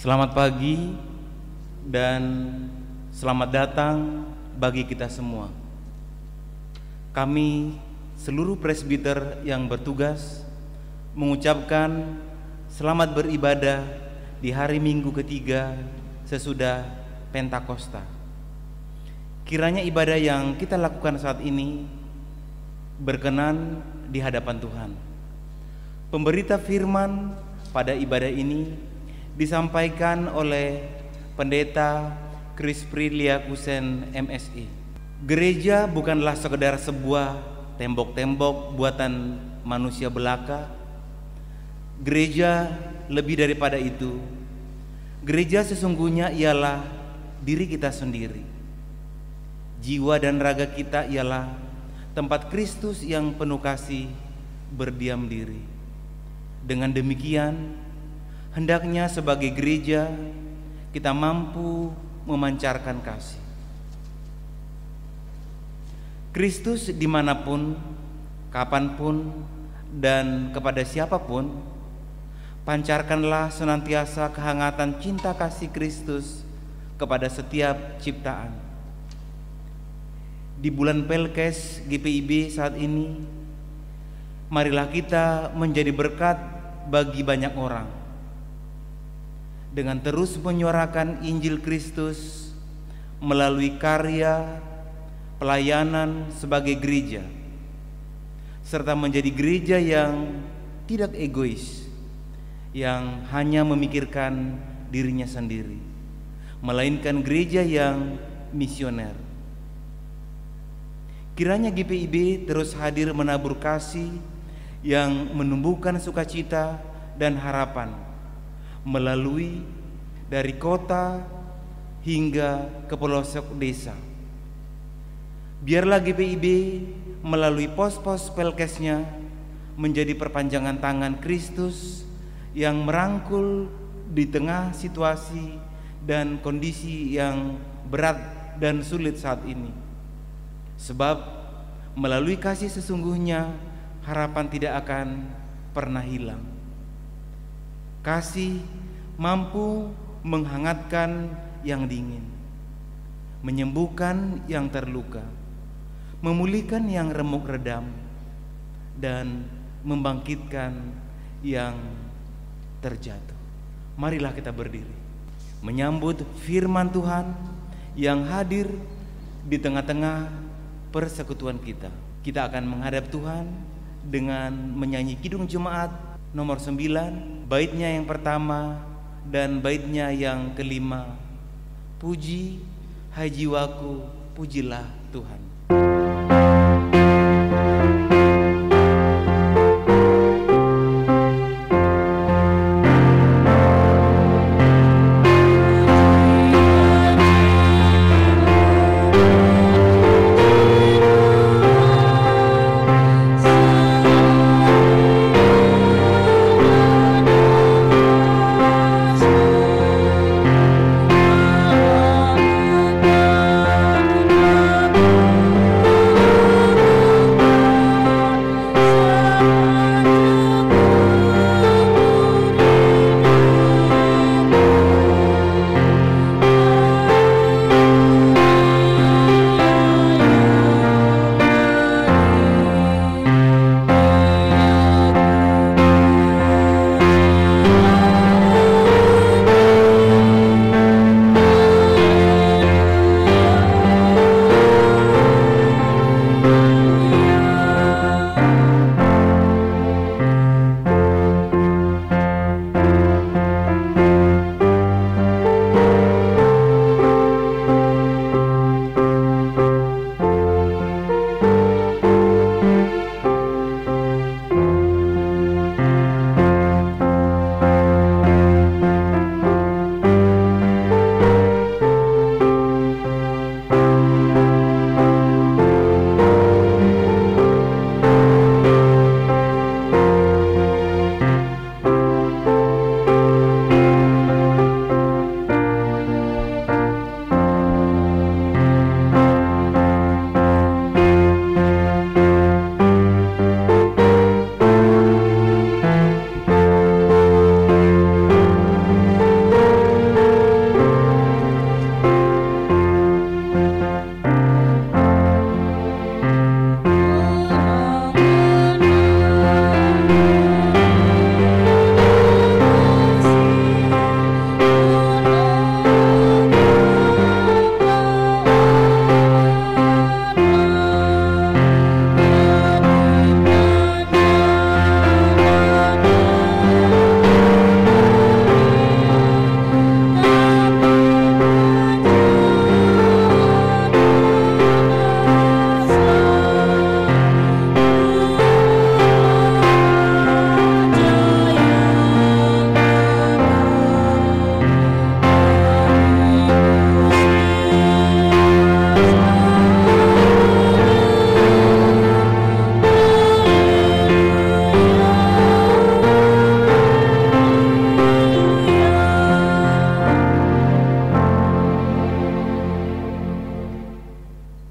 Selamat pagi dan selamat datang bagi kita semua. Kami seluruh presbiter yang bertugas mengucapkan selamat beribadah di hari Minggu ketiga sesudah Pentakosta. Kiranya ibadah yang kita lakukan saat ini berkenan di hadapan Tuhan. Pemberita firman pada ibadah ini disampaikan oleh Pendeta Chris Prilia Kusen MSI. Gereja bukanlah sekedar sebuah tembok-tembok buatan manusia belaka. Gereja lebih daripada itu. Gereja sesungguhnya ialah diri kita sendiri. Jiwa dan raga kita ialah tempat Kristus yang penuh kasih berdiam diri. Dengan demikian, hendaknya sebagai gereja kita mampu memancarkan kasih. Kristus dimanapun, kapanpun, dan kepada siapapun, pancarkanlah senantiasa kehangatan cinta kasih Kristus kepada setiap ciptaan. Di bulan Pelkes GPIB saat ini, marilah kita menjadi berkat bagi banyak orang dengan terus menyuarakan Injil Kristus melalui karya pelayanan sebagai gereja, serta menjadi gereja yang tidak egois, yang hanya memikirkan dirinya sendiri, melainkan gereja yang misioner. Kiranya GPIB terus hadir menabur kasih yang menumbuhkan sukacita dan harapan melalui dari kota hingga ke pelosok desa. Biarlah GPIB melalui pos-pos Pelkesnya menjadi perpanjangan tangan Kristus yang merangkul di tengah situasi dan kondisi yang berat dan sulit saat ini. Sebab melalui kasih sesungguhnya harapan tidak akan pernah hilang. Kasih mampu menghangatkan yang dingin, menyembuhkan yang terluka, memulihkan yang remuk redam, dan membangkitkan yang terjatuh. Marilah kita berdiri menyambut firman Tuhan yang hadir di tengah-tengah persekutuan kita. Kita akan menghadap Tuhan dengan menyanyi Kidung Jemaat nomor 9, baitnya yang pertama dan baitnya yang kelima. Puji, hai jiwaku, pujilah Tuhan.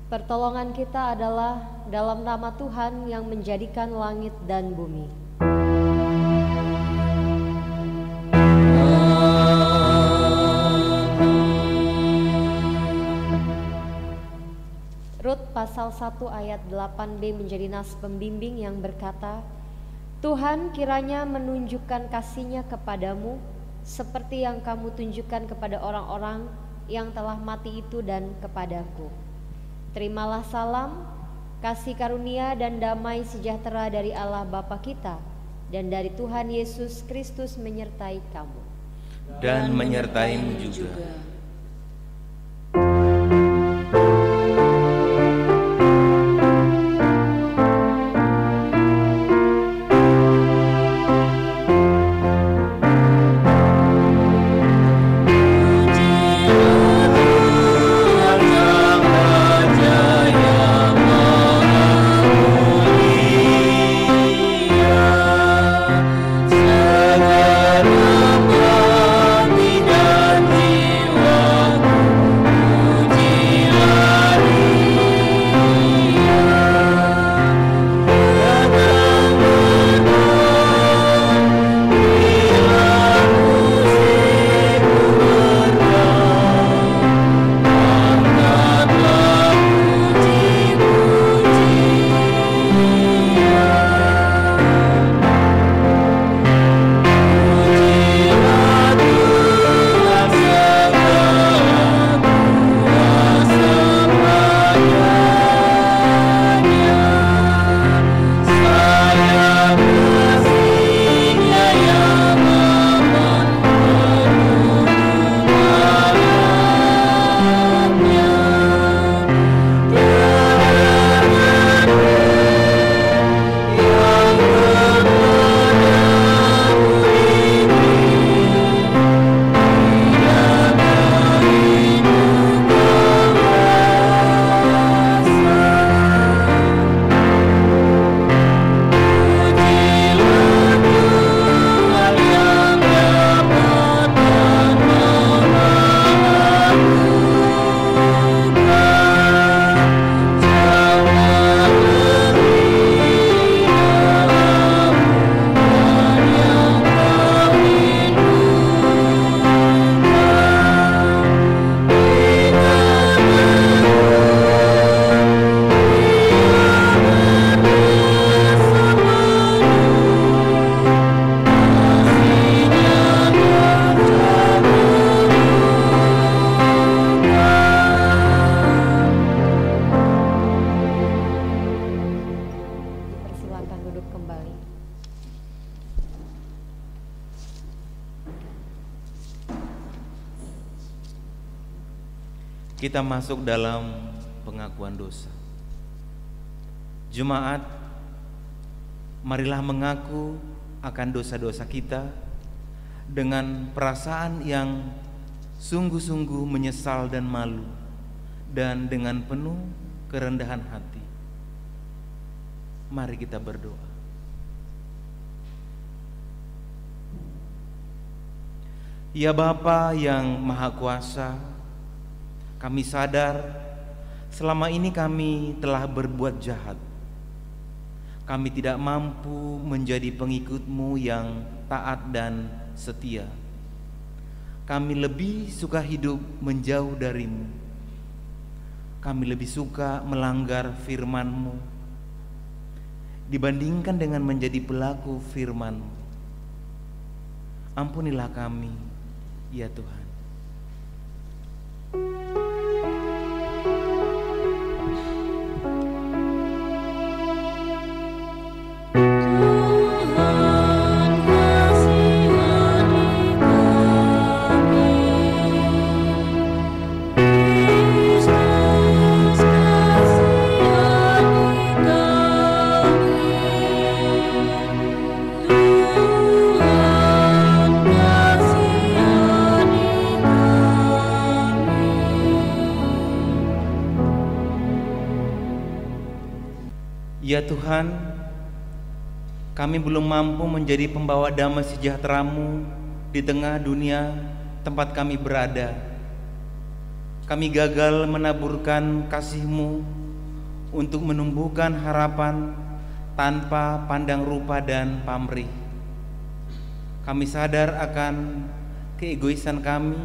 Pertolongan kita adalah dalam nama Tuhan yang menjadikan langit dan bumi. Rut pasal 1 ayat 8b menjadi nas pembimbing yang berkata, Tuhan kiranya menunjukkan kasih-Nya kepadamu seperti yang kamu tunjukkan kepada orang-orang yang telah mati itu dan kepadaku. Terimalah salam, kasih karunia dan damai sejahtera dari Allah Bapa kita dan dari Tuhan Yesus Kristus menyertai kamu. Dan menyertaimu juga. Kita masuk dalam pengakuan dosa. Jemaat, marilah mengaku akan dosa-dosa kita dengan perasaan yang sungguh-sungguh menyesal dan malu, dan dengan penuh kerendahan hati. Mari kita berdoa. Ya Bapa yang Maha Kuasa, kami sadar selama ini kami telah berbuat jahat. Kami tidak mampu menjadi pengikut-Mu yang taat dan setia. Kami lebih suka hidup menjauh dari-Mu. Kami lebih suka melanggar firman-Mu. dibandingkan dengan menjadi pelaku firman-Mu. Ampunilah kami, ya Tuhan. Ya Tuhan, kami belum mampu menjadi pembawa damai sejahtera-Mu di tengah dunia tempat kami berada. Kami gagal menaburkan kasih-Mu untuk menumbuhkan harapan tanpa pandang rupa dan pamrih. Kami sadar akan keegoisan kami.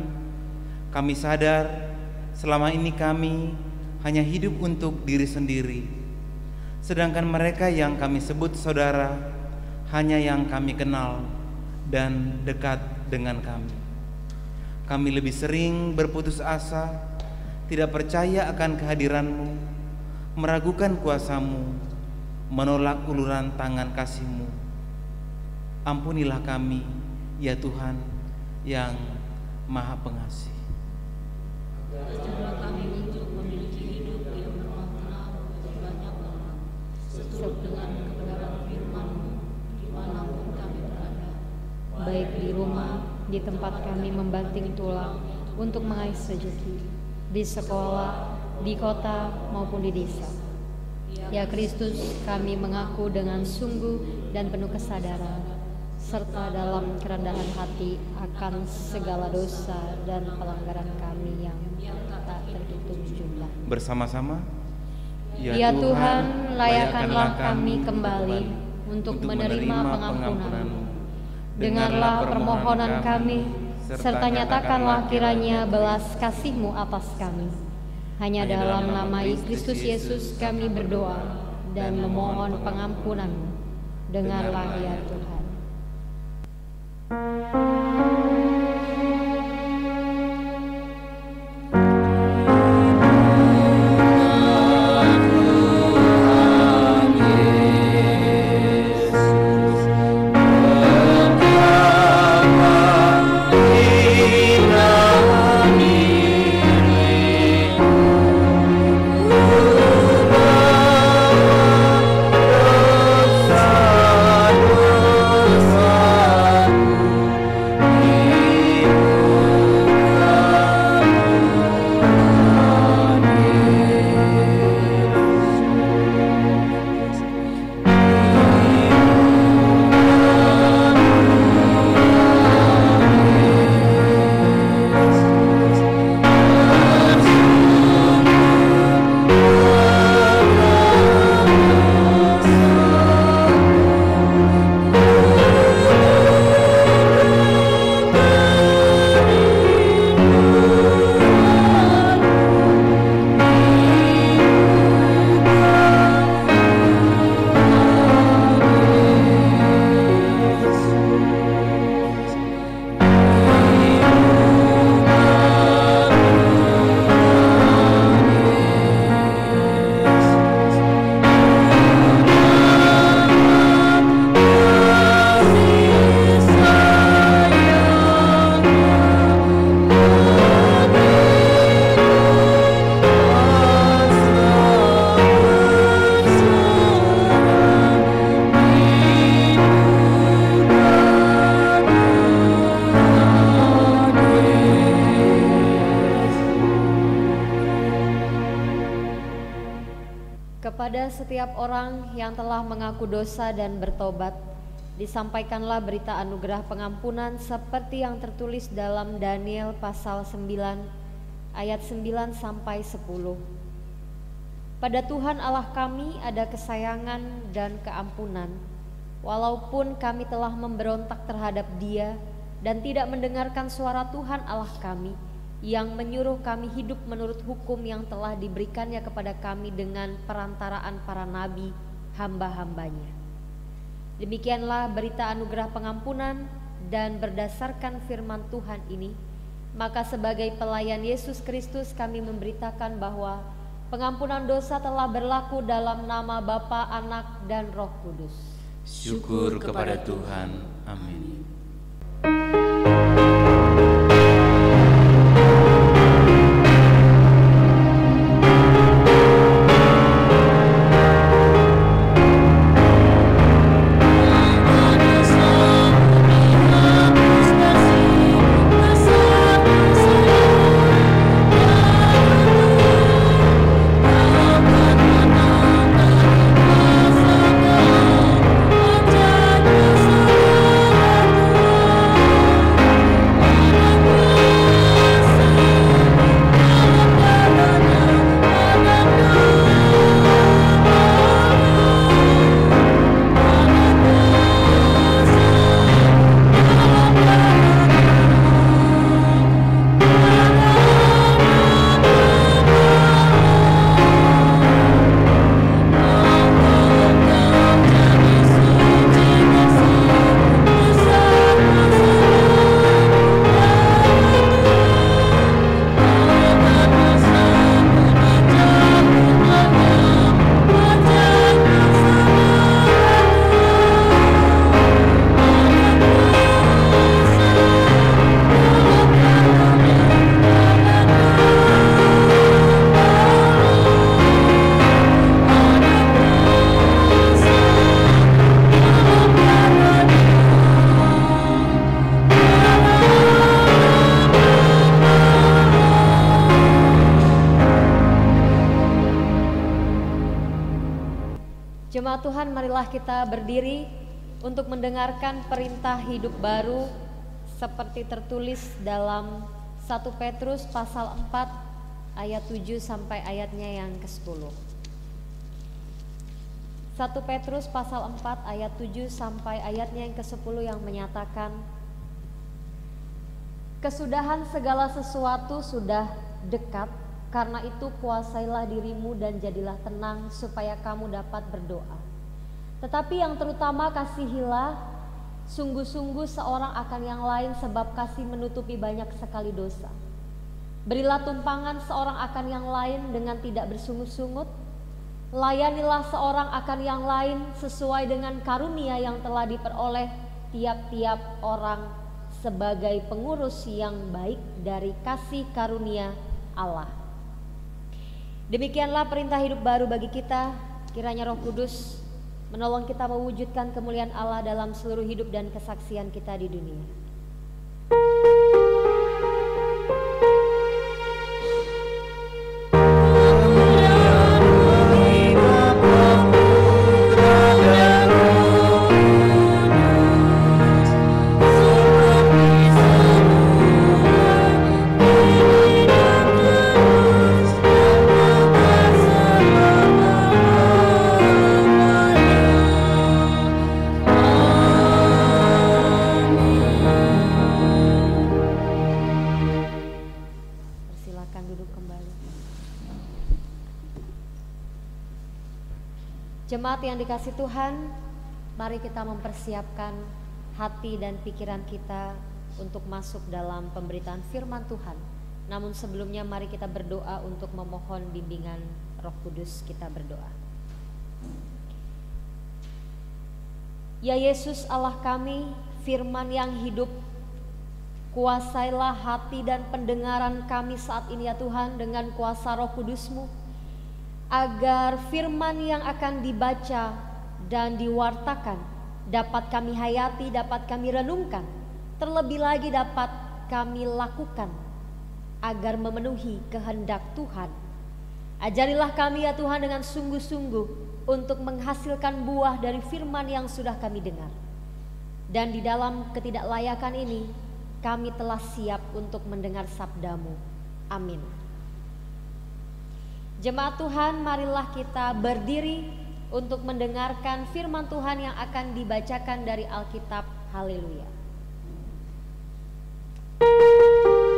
Kami sadar selama ini kami hanya hidup untuk diri sendiri. Sedangkan mereka yang kami sebut saudara hanya yang kami kenal dan dekat dengan kami. Kami lebih sering berputus asa, tidak percaya akan kehadiran-Mu, meragukan kuasa-Mu, menolak uluran tangan kasih-Mu. Ampunilah kami, ya Tuhan yang Maha Pengasih. Ajarlah kami untuk memiliki hidup yang bermakna bagi banyak orang, seturut dengan kebenaran firman-Mu dimanapun kami berada, baik di rumah, di tempat kami membanting tulang untuk mengais rezeki, di sekolah, di kota maupun di desa. Ya Kristus, kami mengaku dengan sungguh dan penuh kesadaran, serta dalam kerendahan hati akan segala dosa dan pelanggaran kami yang tak terhitung jumlah. Bersama-sama, Ya Tuhan, layakkanlah kami kembali untuk menerima pengampunan-Mu. Dengarlah permohonan kami, serta nyatakanlah kiranya belas kasih-Mu atas kami. Hanya dalam nama Kristus Yesus kami berdoa dan memohon pengampunan-Mu. Dengarlah ya Tuhan. Kepada setiap orang yang telah mengaku dosa dan bertobat, disampaikanlah berita anugerah pengampunan seperti yang tertulis dalam Daniel pasal 9 ayat 9 sampai 10. Pada Tuhan Allah kami ada kesayangan dan keampunan, walaupun kami telah memberontak terhadap Dia dan tidak mendengarkan suara Tuhan Allah kami yang menyuruh kami hidup menurut hukum yang telah diberikannya kepada kami dengan perantaraan para nabi hamba-hambanya. Demikianlah berita anugerah pengampunan, dan berdasarkan firman Tuhan ini, maka sebagai pelayan Yesus Kristus kami memberitakan bahwa pengampunan dosa telah berlaku dalam nama Bapa, Anak, dan Roh Kudus. Syukur kepada Tuhan. Amin. Jemaat Tuhan, marilah kita berdiri untuk mendengarkan perintah hidup baru seperti tertulis dalam 1 Petrus pasal 4 ayat 7 sampai ayatnya yang ke-10. 1 Petrus pasal 4 ayat 7 sampai ayatnya yang ke-10 yang menyatakan, kesudahan segala sesuatu sudah dekat. Karena itu kuasailah dirimu dan jadilah tenang supaya kamu dapat berdoa. Tetapi yang terutama kasihilah sungguh-sungguh seorang akan yang lain, sebab kasih menutupi banyak sekali dosa. Berilah tumpangan seorang akan yang lain dengan tidak bersungut-sungut. Layanilah seorang akan yang lain sesuai dengan karunia yang telah diperoleh tiap-tiap orang sebagai pengurus yang baik dari kasih karunia Allah. Demikianlah perintah hidup baru bagi kita. Kiranya Roh Kudus menolong kita mewujudkan kemuliaan Allah dalam seluruh hidup dan kesaksian kita di dunia. Jemaat yang dikasih Tuhan, mari kita mempersiapkan hati dan pikiran kita untuk masuk dalam pemberitaan firman Tuhan. Namun sebelumnya mari kita berdoa untuk memohon bimbingan Roh Kudus. Kita berdoa. Ya Yesus Allah kami, firman yang hidup, kuasailah hati dan pendengaran kami saat ini ya Tuhan dengan kuasa Roh Kudus-Mu, agar firman yang akan dibaca dan diwartakan dapat kami hayati, dapat kami renungkan, terlebih lagi dapat kami lakukan agar memenuhi kehendak Tuhan. Ajarilah kami ya Tuhan dengan sungguh-sungguh untuk menghasilkan buah dari firman yang sudah kami dengar. Dan di dalam ketidaklayakan ini kami telah siap untuk mendengar sabda-Mu. Amin. Jemaat Tuhan, marilah kita berdiri untuk mendengarkan firman Tuhan yang akan dibacakan dari Alkitab. Haleluya. Haleluya.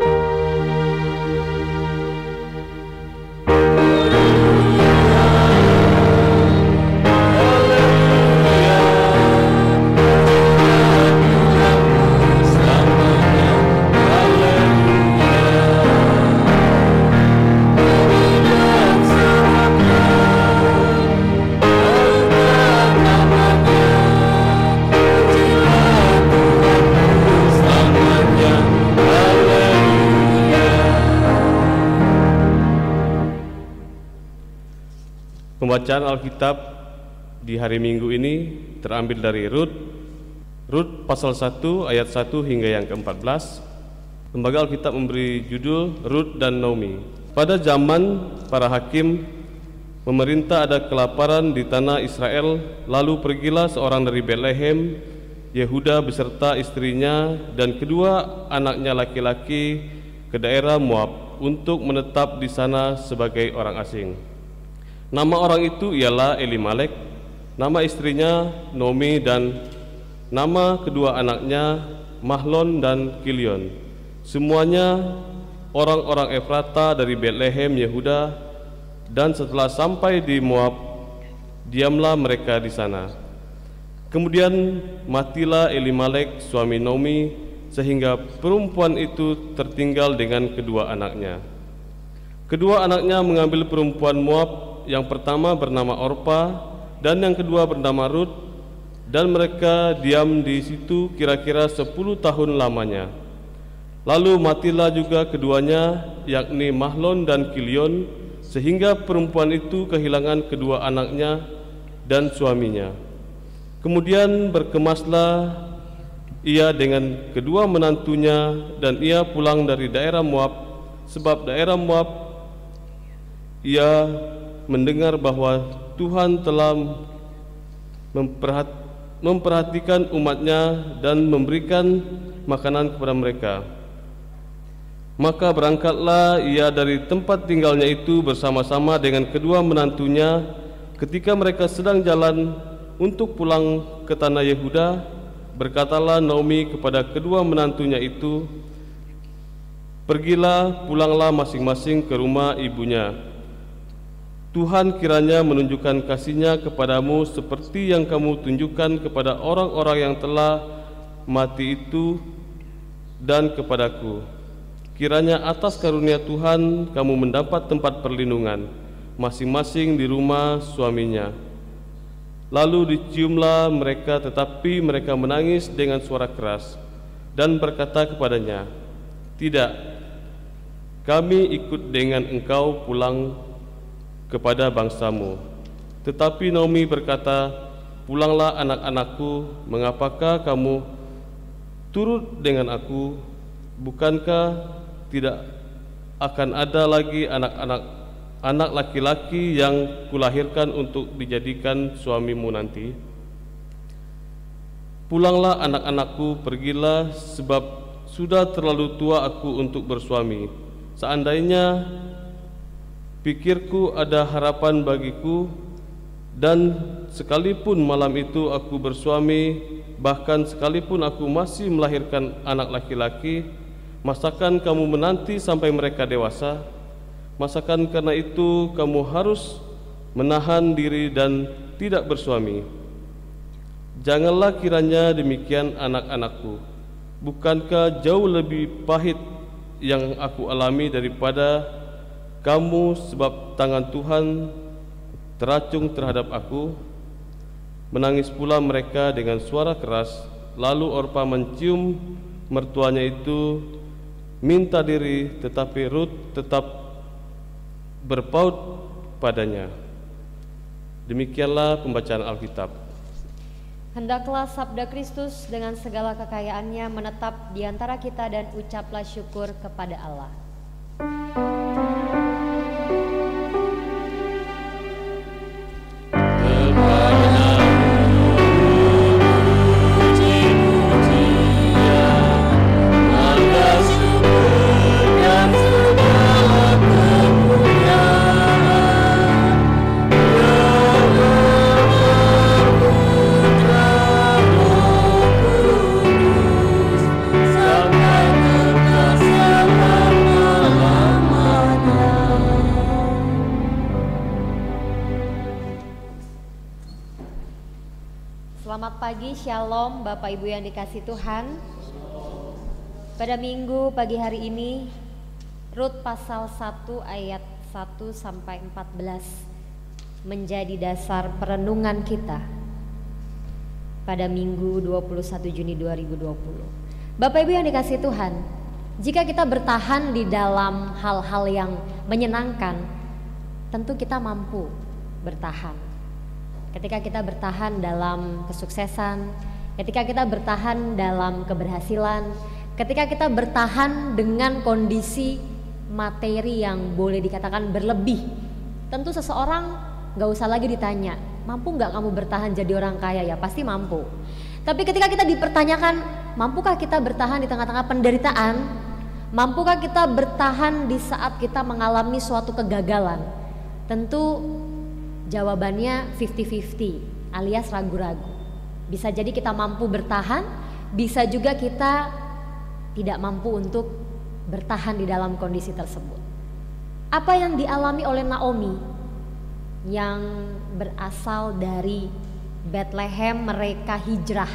Pembacaan Alkitab di hari Minggu ini terambil dari Rut pasal 1 ayat 1 hingga yang ke-14. Lembaga Alkitab memberi judul Rut dan Naomi. Pada zaman para hakim memerintah ada kelaparan di tanah Israel, lalu pergilah seorang dari Betlehem, Yehuda beserta istrinya dan kedua anaknya laki-laki ke daerah Moab untuk menetap di sana sebagai orang asing. Nama orang itu ialah Elimelek, nama istrinya Naomi dan nama kedua anaknya Mahlon dan Kilion. Semuanya orang-orang Efrata dari Betlehem Yehuda, dan setelah sampai di Moab, diamlah mereka di sana. Kemudian matilah Elimelek suami Naomi, sehingga perempuan itu tertinggal dengan kedua anaknya. Kedua anaknya mengambil perempuan Moab, yang pertama bernama Orpa dan yang kedua bernama Rut, dan mereka diam di situ kira-kira 10 tahun lamanya. Lalu matilah juga keduanya, yakni Mahlon dan Kilion, sehingga perempuan itu kehilangan kedua anaknya dan suaminya. Kemudian berkemaslah ia dengan kedua menantunya, dan ia pulang dari daerah Moab, sebab daerah Moab ia mendengar bahwa Tuhan telah memperhatikan umatnya dan memberikan makanan kepada mereka. Maka berangkatlah ia dari tempat tinggalnya itu bersama-sama dengan kedua menantunya. Ketika mereka sedang jalan untuk pulang ke tanah Yehuda, berkatalah Naomi kepada kedua menantunya itu, "Pergilah, pulanglah masing-masing ke rumah ibunya. Tuhan kiranya menunjukkan kasih-Nya kepadamu seperti yang kamu tunjukkan kepada orang-orang yang telah mati itu dan kepadaku. Kiranya atas karunia Tuhan kamu mendapat tempat perlindungan masing-masing di rumah suaminya." Lalu diciumlah mereka, tetapi mereka menangis dengan suara keras dan berkata kepadanya, "Tidak, kami ikut dengan engkau pulang kepada bangsamu." Tetapi Naomi berkata, "Pulanglah anak-anakku, mengapakah kamu turut dengan aku? Bukankah tidak akan ada lagi anak laki-laki yang kulahirkan untuk dijadikan suamimu nanti? Pulanglah anak-anakku, pergilah, sebab sudah terlalu tua aku untuk bersuami. Seandainya pikirku ada harapan bagiku, dan sekalipun malam itu aku bersuami, bahkan sekalipun aku masih melahirkan anak laki-laki, masakan kamu menanti sampai mereka dewasa? Masakan karena itu kamu harus menahan diri dan tidak bersuami? Janganlah kiranya demikian anak-anakku. Bukankah jauh lebih pahit yang aku alami daripada kamu, sebab tangan Tuhan teracung terhadap aku?" Menangis pula mereka dengan suara keras. Lalu Orpa mencium mertuanya itu, minta diri, tetapi Rut tetap berpaut padanya. Demikianlah pembacaan Alkitab. Hendaklah sabda Kristus dengan segala kekayaannya menetap di antara kita, dan ucaplah syukur kepada Allah. Selamat pagi, Shalom Bapak Ibu yang dikasih Tuhan. Pada minggu pagi hari ini, Rut pasal 1 ayat 1 sampai 14 menjadi dasar perenungan kita pada minggu 21 Juni 2020. Bapak Ibu yang dikasih Tuhan, jika kita bertahan di dalam hal-hal yang menyenangkan, tentu kita mampu bertahan. Ketika kita bertahan dalam kesuksesan, ketika kita bertahan dalam keberhasilan, ketika kita bertahan dengan kondisi materi yang boleh dikatakan berlebih, tentu seseorang gak usah lagi ditanya, mampu gak kamu bertahan jadi orang kaya? Ya pasti mampu. Tapi ketika kita dipertanyakan, mampukah kita bertahan di tengah-tengah penderitaan? Mampukah kita bertahan di saat kita mengalami suatu kegagalan? Tentu jawabannya 50-50 alias ragu-ragu. Bisa jadi kita mampu bertahan, bisa juga kita tidak mampu untuk bertahan di dalam kondisi tersebut. Apa yang dialami oleh Naomi yang berasal dari Bethlehem, mereka hijrah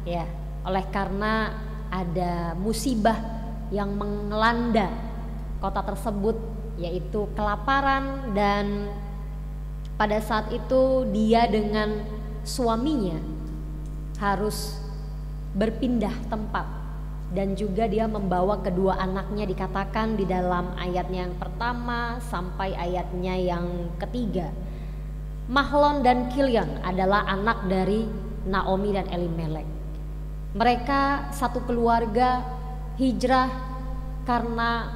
ya, oleh karena ada musibah yang melanda kota tersebut, yaitu kelaparan, dan pada saat itu dia dengan suaminya harus berpindah tempat, dan juga dia membawa kedua anaknya, dikatakan di dalam ayatnya yang pertama sampai ayatnya yang ketiga. Mahlon dan Kilion adalah anak dari Naomi dan Elimelek. Mereka satu keluarga hijrah karena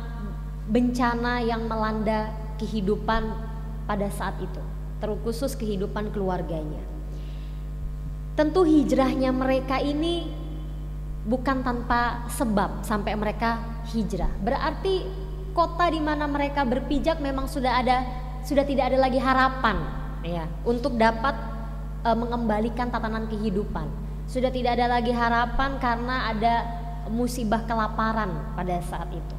bencana yang melanda kehidupan pada saat itu, terkhusus kehidupan keluarganya. Tentu hijrahnya mereka ini bukan tanpa sebab sampai mereka hijrah. Berarti kota di mana mereka berpijak memang sudah tidak ada lagi harapan ya untuk dapat mengembalikan tatanan kehidupan. Sudah tidak ada lagi harapan karena ada musibah kelaparan pada saat itu.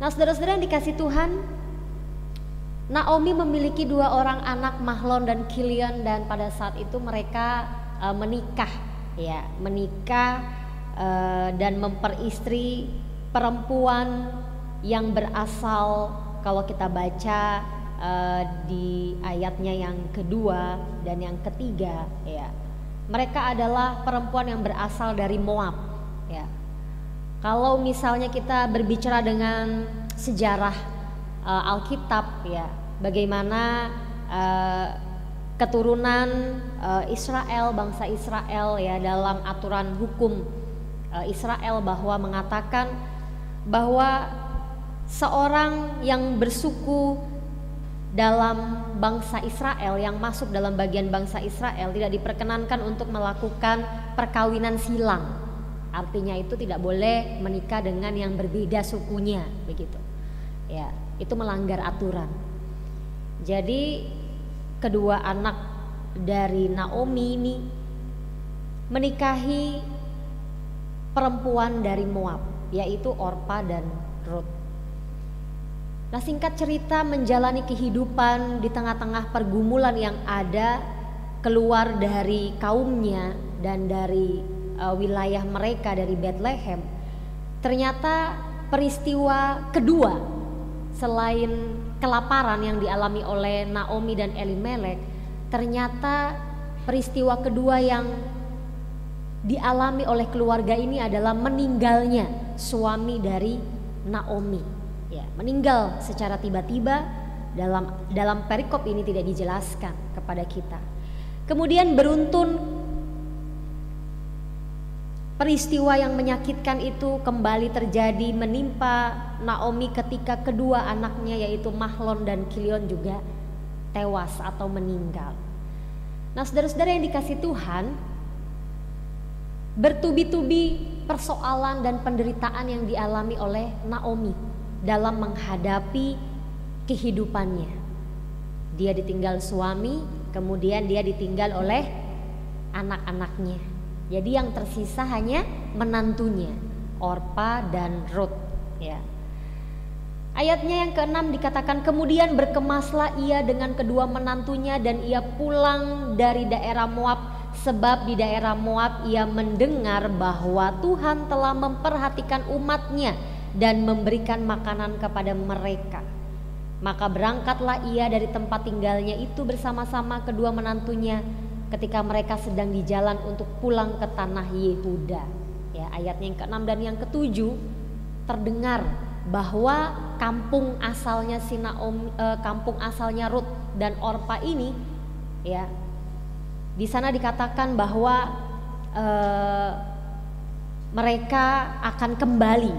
Nah, saudara-saudara yang dikasih Tuhan, Naomi memiliki dua orang anak, Mahlon dan Kilion, dan pada saat itu mereka menikah dan memperistri perempuan yang berasal, kalau kita baca di ayatnya yang kedua dan yang ketiga ya, mereka adalah perempuan yang berasal dari Moab ya. Kalau misalnya kita berbicara dengan sejarah Alkitab ya, bagaimana keturunan Israel, bangsa Israel ya, dalam aturan hukum Israel bahwa mengatakan bahwa seorang yang bersuku dalam bangsa Israel, yang masuk dalam bagian bangsa Israel, tidak diperkenankan untuk melakukan perkawinan silang. Artinya itu tidak boleh menikah dengan yang berbeda sukunya, begitu. Ya, itu melanggar aturan. Jadi kedua anak dari Naomi ini menikahi perempuan dari Moab, yaitu Orpa dan Rut. Nah, singkat cerita, menjalani kehidupan di tengah-tengah pergumulan yang ada, keluar dari kaumnya dan dari wilayah mereka, dari Bethlehem. Ternyata peristiwa kedua selain kelaparan yang dialami oleh Naomi dan Elimelek, ternyata peristiwa kedua yang dialami oleh keluarga ini adalah meninggalnya suami dari Naomi. Ya, meninggal secara tiba-tiba. Dalam perikop ini tidak dijelaskan kepada kita. Kemudian beruntun peristiwa yang menyakitkan itu kembali terjadi menimpa Naomi ketika kedua anaknya, yaitu Mahlon dan Kilion, juga tewas atau meninggal. Nah, saudara-saudara yang dikasih Tuhan, bertubi-tubi persoalan dan penderitaan yang dialami oleh Naomi dalam menghadapi kehidupannya. Dia ditinggal suami, kemudian dia ditinggal oleh anak-anaknya. Jadi yang tersisa hanya menantunya, Orpa dan Rut ya. Ayatnya yang ke-6 dikatakan, kemudian berkemaslah ia dengan kedua menantunya dan ia pulang dari daerah Moab, sebab di daerah Moab ia mendengar bahwa Tuhan telah memperhatikan umatnya dan memberikan makanan kepada mereka. Maka berangkatlah ia dari tempat tinggalnya itu bersama-sama kedua menantunya ketika mereka sedang di jalan untuk pulang ke tanah Yehuda. Ya, ayatnya yang ke-6 dan yang ke-7 terdengar bahwa kampung asalnya Rut dan Orpa ini ya. Di sana dikatakan bahwa mereka akan kembali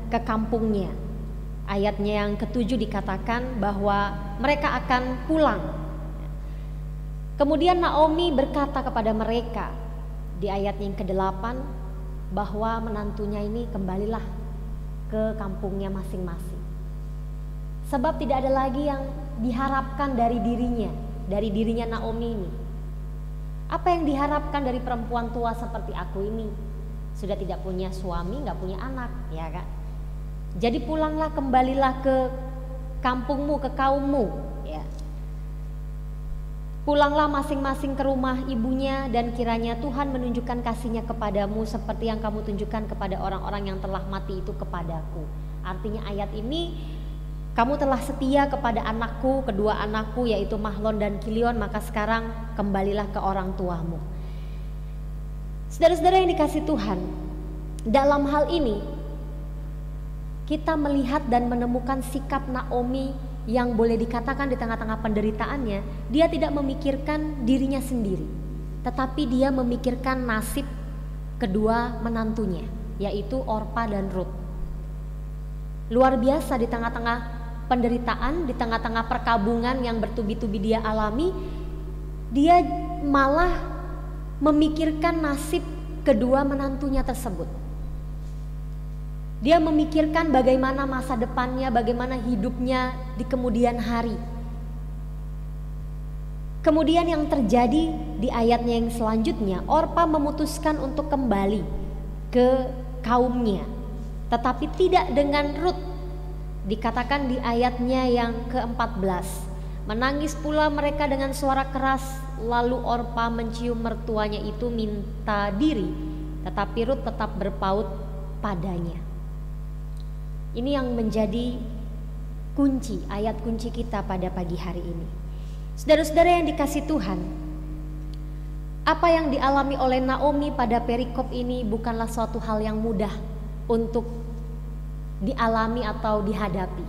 ke kampungnya. Ayatnya yang ke-7 dikatakan bahwa mereka akan pulang. Kemudian Naomi berkata kepada mereka di ayat yang ke-8 bahwa menantunya ini kembalilah ke kampungnya masing-masing. Sebab tidak ada lagi yang diharapkan dari dirinya Naomi ini. Apa yang diharapkan dari perempuan tua seperti aku ini? Sudah tidak punya suami, gak punya anak, ya kan? Jadi pulanglah, kembalilah ke kampungmu, ke kaummu, ya. Pulanglah masing-masing ke rumah ibunya, dan kiranya Tuhan menunjukkan kasih-Nya kepadamu seperti yang kamu tunjukkan kepada orang-orang yang telah mati itu kepadaku. Artinya ayat ini, kamu telah setia kepada anakku, kedua anakku yaitu Mahlon dan Kilion, maka sekarang kembalilah ke orang tuamu. Saudara-saudara yang dikasih Tuhan, dalam hal ini kita melihat dan menemukan sikap Naomi yang boleh dikatakan di tengah-tengah penderitaannya, dia tidak memikirkan dirinya sendiri, tetapi dia memikirkan nasib kedua menantunya, yaitu Orpa dan Rut. Luar biasa, di tengah-tengah penderitaan, di tengah-tengah perkabungan yang bertubi-tubi dia alami, dia malah memikirkan nasib kedua menantunya tersebut. Dia memikirkan bagaimana masa depannya, bagaimana hidupnya di kemudian hari. Kemudian yang terjadi di ayatnya yang selanjutnya, Orpa memutuskan untuk kembali ke kaumnya, tetapi tidak dengan Rut. Dikatakan di ayatnya yang ke-14, menangis pula mereka dengan suara keras, lalu Orpa mencium mertuanya itu minta diri, tetapi Rut tetap berpaut padanya. Ini yang menjadi kunci, ayat kunci kita pada pagi hari ini. Saudara-saudara yang dikasih Tuhan, apa yang dialami oleh Naomi pada perikop ini bukanlah suatu hal yang mudah untuk dialami atau dihadapi.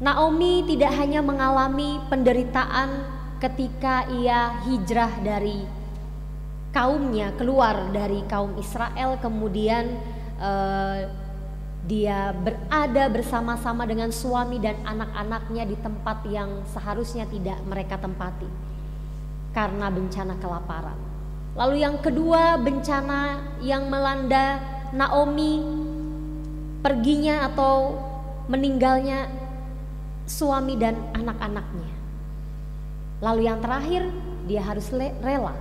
Naomi tidak hanya mengalami penderitaan ketika ia hijrah dari kaumnya, keluar dari kaum Israel, kemudian dia berada bersama-sama dengan suami dan anak-anaknya di tempat yang seharusnya tidak mereka tempati karena bencana kelaparan. Lalu yang kedua, bencana yang melanda Naomi, perginya atau meninggalnya suami dan anak-anaknya. Lalu yang terakhir, dia harus rela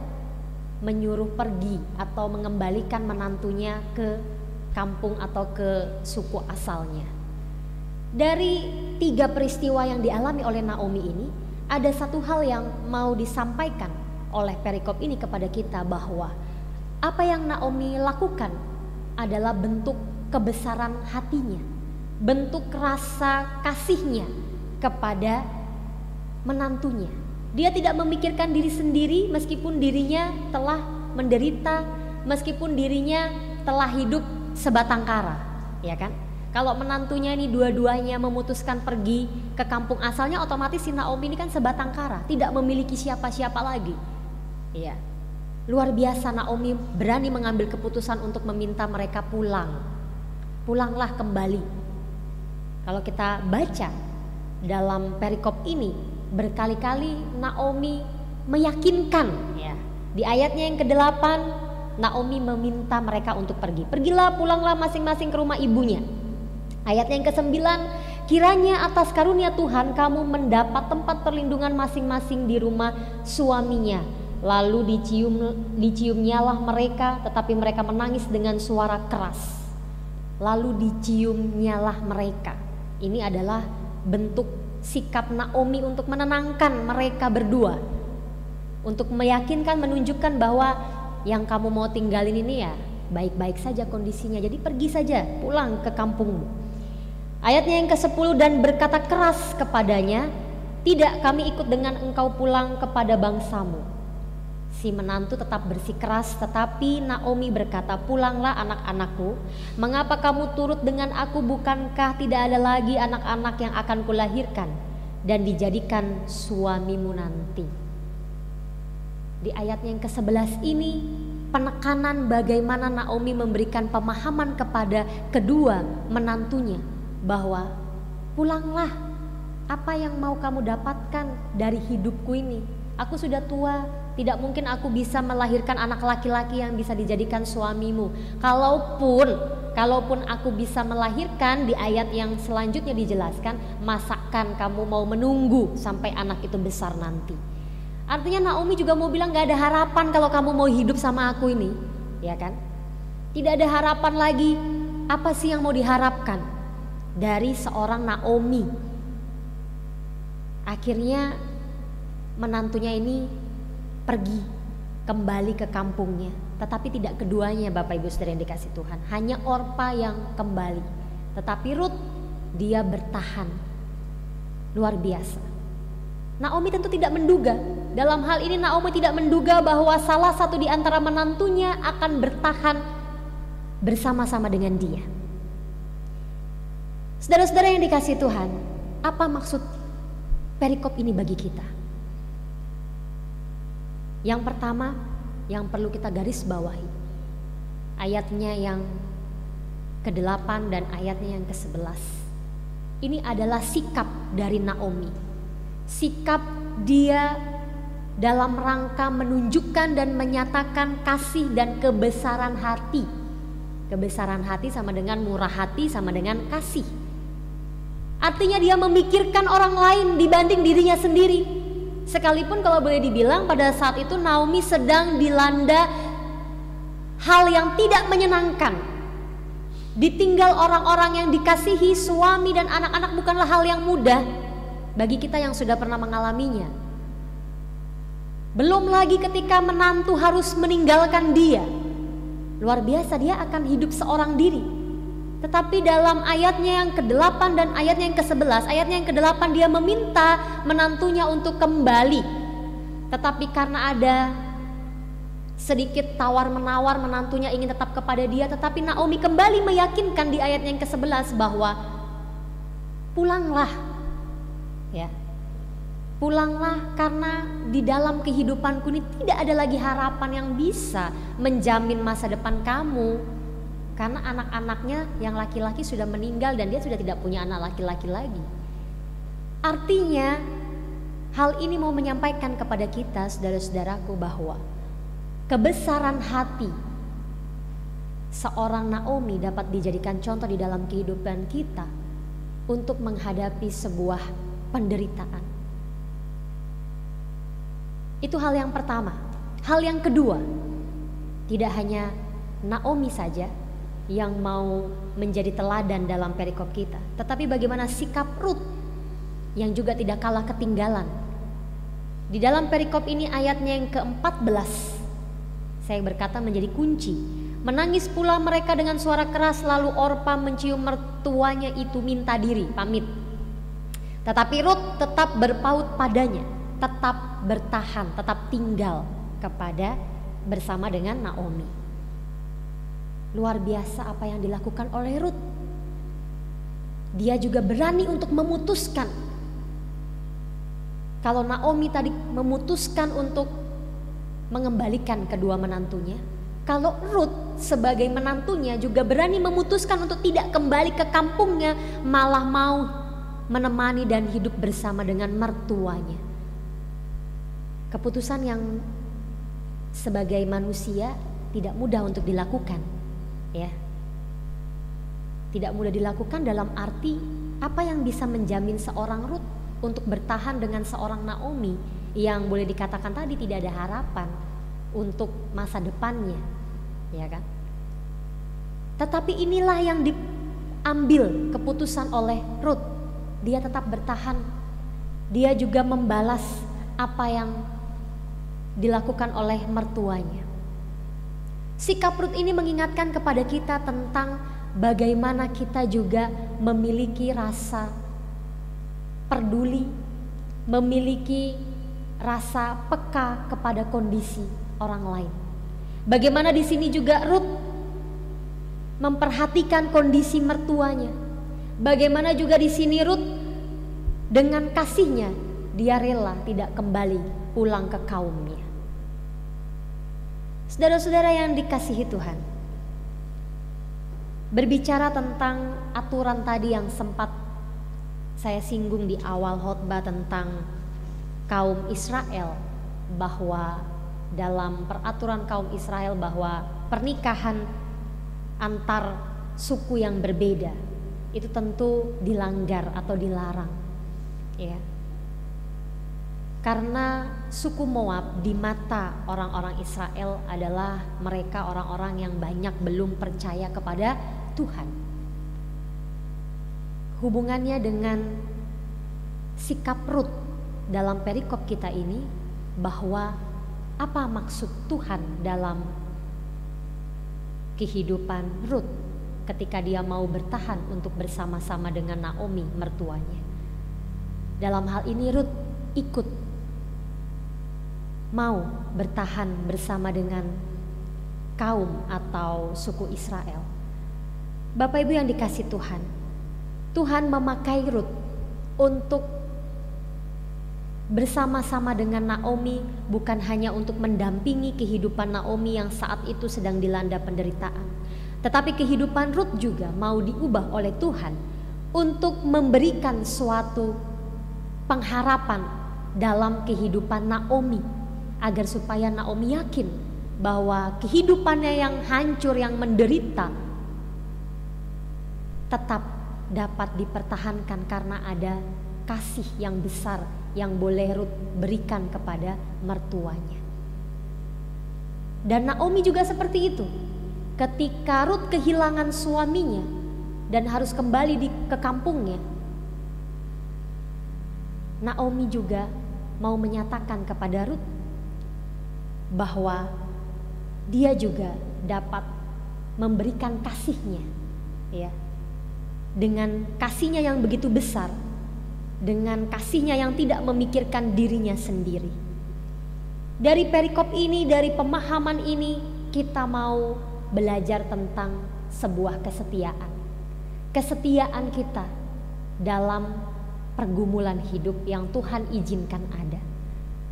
menyuruh pergi atau mengembalikan menantunya ke kampung atau ke suku asalnya. Dari 3 peristiwa yang dialami oleh Naomi ini, ada satu hal yang mau disampaikan oleh perikop ini kepada kita, bahwa apa yang Naomi lakukan adalah bentuk kebesaran hatinya, bentuk rasa kasihnya kepada menantunya. Dia tidak memikirkan diri sendiri meskipun dirinya telah menderita, meskipun dirinya telah hidup sebatang kara, ya kan? Kalau menantunya ini dua-duanya memutuskan pergi ke kampung asalnya, otomatis si Naomi ini kan sebatang kara, tidak memiliki siapa-siapa lagi. Iya. Luar biasa Naomi berani mengambil keputusan untuk meminta mereka pulang. Pulanglah kembali. Kalau kita baca dalam perikop ini, berkali-kali Naomi meyakinkan, ya. Di ayatnya yang ke-8, Naomi meminta mereka untuk pergi. Pergilah, pulanglah masing-masing ke rumah ibunya. Ayat yang ke-9, kiranya atas karunia Tuhan kamu mendapat tempat perlindungan masing-masing di rumah suaminya. Lalu diciumnyalah mereka, tetapi mereka menangis dengan suara keras. Lalu diciumnyalah mereka. Ini adalah bentuk sikap Naomi untuk menenangkan mereka berdua, untuk meyakinkan, menunjukkan bahwa yang kamu mau tinggalin ini ya baik-baik saja kondisinya, jadi pergi saja, pulang ke kampungmu. Ayatnya yang ke-10, dan berkata keras kepadanya, tidak, kami ikut dengan engkau pulang kepada bangsamu. Si menantu tetap bersikeras, tetapi Naomi berkata, pulanglah anak-anakku, mengapa kamu turut dengan aku, bukankah tidak ada lagi anak-anak yang akan kulahirkan? dan dijadikan suamimu nanti. Di ayatnya yang ke-11 ini penekanan bagaimana Naomi memberikan pemahaman kepada kedua menantunya bahwa pulanglah, apa yang mau kamu dapatkan dari hidupku ini? Aku sudah tua, tidak mungkin aku bisa melahirkan anak laki-laki yang bisa dijadikan suamimu. Kalaupun aku bisa melahirkan, di ayat yang selanjutnya dijelaskan, masakan kamu mau menunggu sampai anak itu besar nanti. Artinya Naomi juga mau bilang gak ada harapan kalau kamu mau hidup sama aku ini, ya kan? Tidak ada harapan lagi. Apa sih yang mau diharapkan dari seorang Naomi? Akhirnya menantunya ini pergi kembali ke kampungnya, tetapi tidak keduanya, Bapak Ibu Saudara yang dikasih Tuhan. Hanya Orpa yang kembali, tetapi Rut dia bertahan. Luar biasa. Naomi tentu tidak menduga. Dalam hal ini Naomi tidak menduga bahwa salah satu di antara menantunya akan bertahan bersama-sama dengan dia. Saudara-saudara yang dikasih Tuhan, apa maksud perikop ini bagi kita? Yang pertama yang perlu kita garis bawahi, ayatnya yang ke-8 dan ayatnya yang ke-11. Ini adalah sikap dari Naomi. Sikap dia dalam rangka menunjukkan dan menyatakan kasih dan kebesaran hati. Kebesaran hati sama dengan murah hati sama dengan kasih. Artinya dia memikirkan orang lain dibanding dirinya sendiri. Sekalipun kalau boleh dibilang pada saat itu Naomi sedang dilanda hal yang tidak menyenangkan. Ditinggal orang-orang yang dikasihi, suami dan anak-anak bukanlah hal yang mudah bagi kita yang sudah pernah mengalaminya. Belum lagi ketika menantu harus meninggalkan dia. Luar biasa, dia akan hidup seorang diri. Tetapi dalam ayatnya yang ke-8 dan ayatnya yang ke-11, ayatnya yang ke-8 dia meminta menantunya untuk kembali. Tetapi karena ada sedikit tawar-menawar, menantunya ingin tetap kepada dia, tetapi Naomi kembali meyakinkan di ayatnya yang ke-11 bahwa pulanglah. Ya. Pulanglah, karena di dalam kehidupanku ini tidak ada lagi harapan yang bisa menjamin masa depan kamu. Karena anak-anaknya yang laki-laki sudah meninggal dan dia sudah tidak punya anak laki-laki lagi. Artinya hal ini mau menyampaikan kepada kita, saudara-saudaraku, bahwa kebesaran hati seorang Naomi dapat dijadikan contoh di dalam kehidupan kita untuk menghadapi sebuah penderitaan. Itu hal yang pertama. Hal yang kedua, tidak hanya Naomi saja yang mau menjadi teladan dalam perikop kita, tetapi bagaimana sikap Rut yang juga tidak kalah ketinggalan. Di dalam perikop ini ayatnya yang ke-14, saya berkata menjadi kunci. Menangis pula mereka dengan suara keras, lalu Orpa mencium mertuanya itu minta diri, pamit. Tetapi Rut tetap berpaut padanya, tetap bertahan, tetap tinggal bersama dengan Naomi. Luar biasa apa yang dilakukan oleh Rut. Dia juga berani untuk memutuskan. Kalau Naomi tadi memutuskan untuk mengembalikan kedua menantunya, kalau Rut sebagai menantunya juga berani memutuskan untuk tidak kembali ke kampungnya, malah mau menemani dan hidup bersama dengan mertuanya. Keputusan yang sebagai manusia tidak mudah untuk dilakukan, ya. Tidak mudah dilakukan dalam arti apa yang bisa menjamin seorang Rut untuk bertahan dengan seorang Naomi yang boleh dikatakan tadi tidak ada harapan untuk masa depannya, ya kan? Tetapi inilah yang diambil keputusan oleh Rut. Dia tetap bertahan. Dia juga membalas apa yang dilakukan oleh mertuanya. Sikap Rut ini mengingatkan kepada kita tentang bagaimana kita juga memiliki rasa peduli, memiliki rasa peka kepada kondisi orang lain. Bagaimana di sini juga Rut memperhatikan kondisi mertuanya. Bagaimana juga di sini Rut Dengan kasihnya dia rela tidak kembali pulang ke kaumnya. Saudara-saudara yang dikasihi Tuhan, berbicara tentang aturan tadi yang sempat saya singgung di awal khotbah tentang kaum Israel, bahwa dalam peraturan kaum Israel bahwa pernikahan antar suku yang berbeda itu tentu dilanggar atau dilarang, ya. Karena suku Moab di mata orang-orang Israel adalah mereka orang-orang yang banyak belum percaya kepada Tuhan. Hubungannya dengan sikap Rut dalam perikop kita ini, bahwa apa maksud Tuhan dalam kehidupan Rut ketika dia mau bertahan untuk bersama-sama dengan Naomi mertuanya. Dalam hal ini Rut ikut mau bertahan bersama dengan kaum atau suku Israel. Bapak Ibu yang dikasih Tuhan, Tuhan memakai Rut untuk bersama-sama dengan Naomi, bukan hanya untuk mendampingi kehidupan Naomi yang saat itu sedang dilanda penderitaan, tetapi kehidupan Rut juga mau diubah oleh Tuhan untuk memberikan suatu pengharapan dalam kehidupan Naomi, agar supaya Naomi yakin bahwa kehidupannya yang hancur, yang menderita, tetap dapat dipertahankan karena ada kasih yang besar yang boleh Rut berikan kepada mertuanya. Dan Naomi juga seperti itu. Ketika Rut kehilangan suaminya dan harus kembali ke kampungnya, Naomi juga mau menyatakan kepada Rut bahwa dia juga dapat memberikan kasihnya, ya, dengan kasihnya yang begitu besar, dengan kasihnya yang tidak memikirkan dirinya sendiri. Dari perikop ini, dari pemahaman ini, kita mau belajar tentang sebuah kesetiaan. Kesetiaan kita dalam pergumulan hidup yang Tuhan izinkan ada.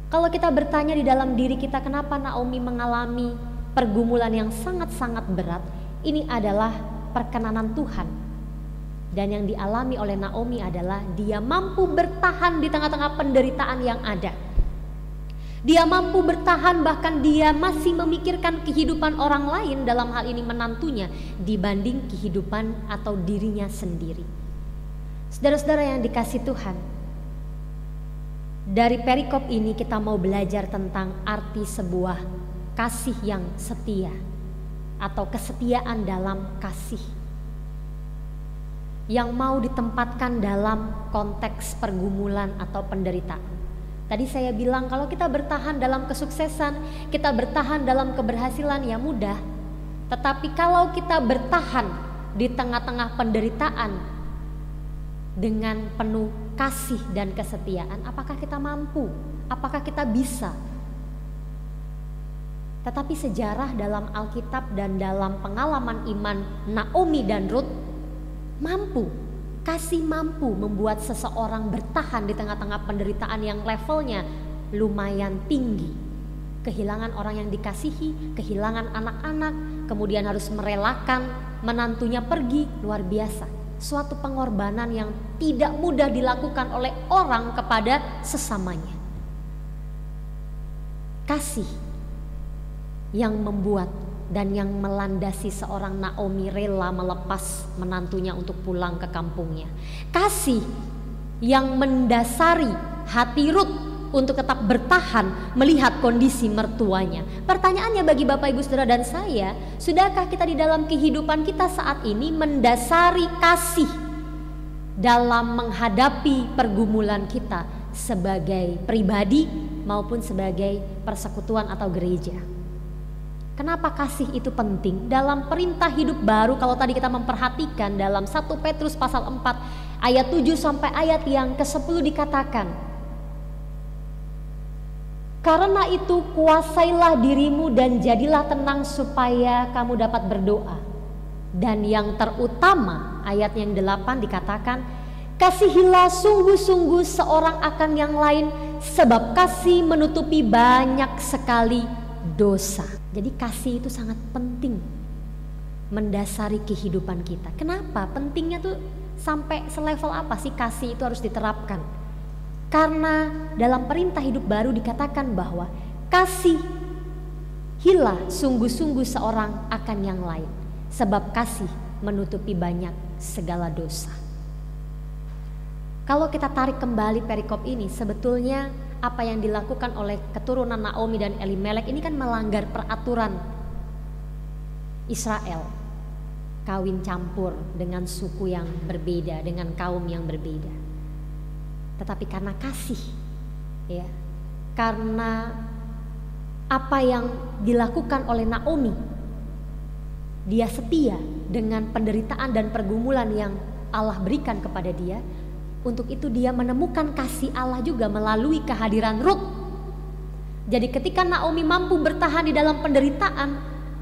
Kalau kita bertanya di dalam diri kita, kenapa Naomi mengalami pergumulan yang sangat-sangat berat? Ini adalah perkenanan Tuhan. Dan yang dialami oleh Naomi adalah dia mampu bertahan di tengah-tengah penderitaan yang ada. Dia mampu bertahan, bahkan dia masih memikirkan kehidupan orang lain, dalam hal ini menantunya, dibanding kehidupan atau dirinya sendiri. Saudara-saudara yang dikasih Tuhan, dari perikop ini kita mau belajar tentang arti sebuah kasih yang setia atau kesetiaan dalam kasih yang mau ditempatkan dalam konteks pergumulan atau penderitaan. Tadi saya bilang kalau kita bertahan dalam kesuksesan, kita bertahan dalam keberhasilan ya mudah. Tetapi kalau kita bertahan di tengah-tengah penderitaan dengan penuh kasih dan kesetiaan, apakah kita mampu? Apakah kita bisa? Tetapi sejarah dalam Alkitab dan dalam pengalaman iman Naomi dan Rut kasih mampu membuat seseorang bertahan di tengah-tengah penderitaan yang levelnya lumayan tinggi. Kehilangan orang yang dikasihi, kehilangan anak-anak, kemudian harus merelakan menantunya pergi, luar biasa. Suatu pengorbanan yang tidak mudah dilakukan oleh orang kepada sesamanya. Kasih yang membuat dan yang melandasi seorang Naomi rela melepas menantunya untuk pulang ke kampungnya. Kasih yang mendasari hati Rut untuk tetap bertahan melihat kondisi mertuanya. Pertanyaannya bagi Bapak Ibu Saudara dan saya, sudahkah kita di dalam kehidupan kita saat ini mendasari kasih dalam menghadapi pergumulan kita sebagai pribadi maupun sebagai persekutuan atau gereja? Kenapa kasih itu penting? Dalam perintah hidup baru, kalau tadi kita memperhatikan dalam 1 Petrus pasal 4 ayat 7 sampai ayat yang ke-10 dikatakan, karena itu kuasailah dirimu dan jadilah tenang supaya kamu dapat berdoa. Dan yang terutama ayat yang 8 dikatakan, Kasihilah sungguh-sungguh seorang akan yang lain, sebab kasih menutupi banyak sekali dosa. Jadi kasih itu sangat penting mendasari kehidupan kita. Kenapa? Pentingnya tuh sampai selevel apa sih kasih itu harus diterapkan? Karena dalam perintah hidup baru dikatakan bahwa kasihilah sungguh-sungguh seorang akan yang lain, sebab kasih menutupi banyak segala dosa. Kalau kita tarik kembali perikop ini, sebetulnya apa yang dilakukan oleh keturunan Naomi dan Elimelek ini kan melanggar peraturan Israel, kawin campur dengan suku yang berbeda, dengan kaum yang berbeda. Tetapi karena kasih, ya, karena apa yang dilakukan oleh Naomi, dia setia dengan penderitaan dan pergumulan yang Allah berikan kepada dia. Untuk itu dia menemukan kasih Allah juga melalui kehadiran Rut. Jadi ketika Naomi mampu bertahan di dalam penderitaan,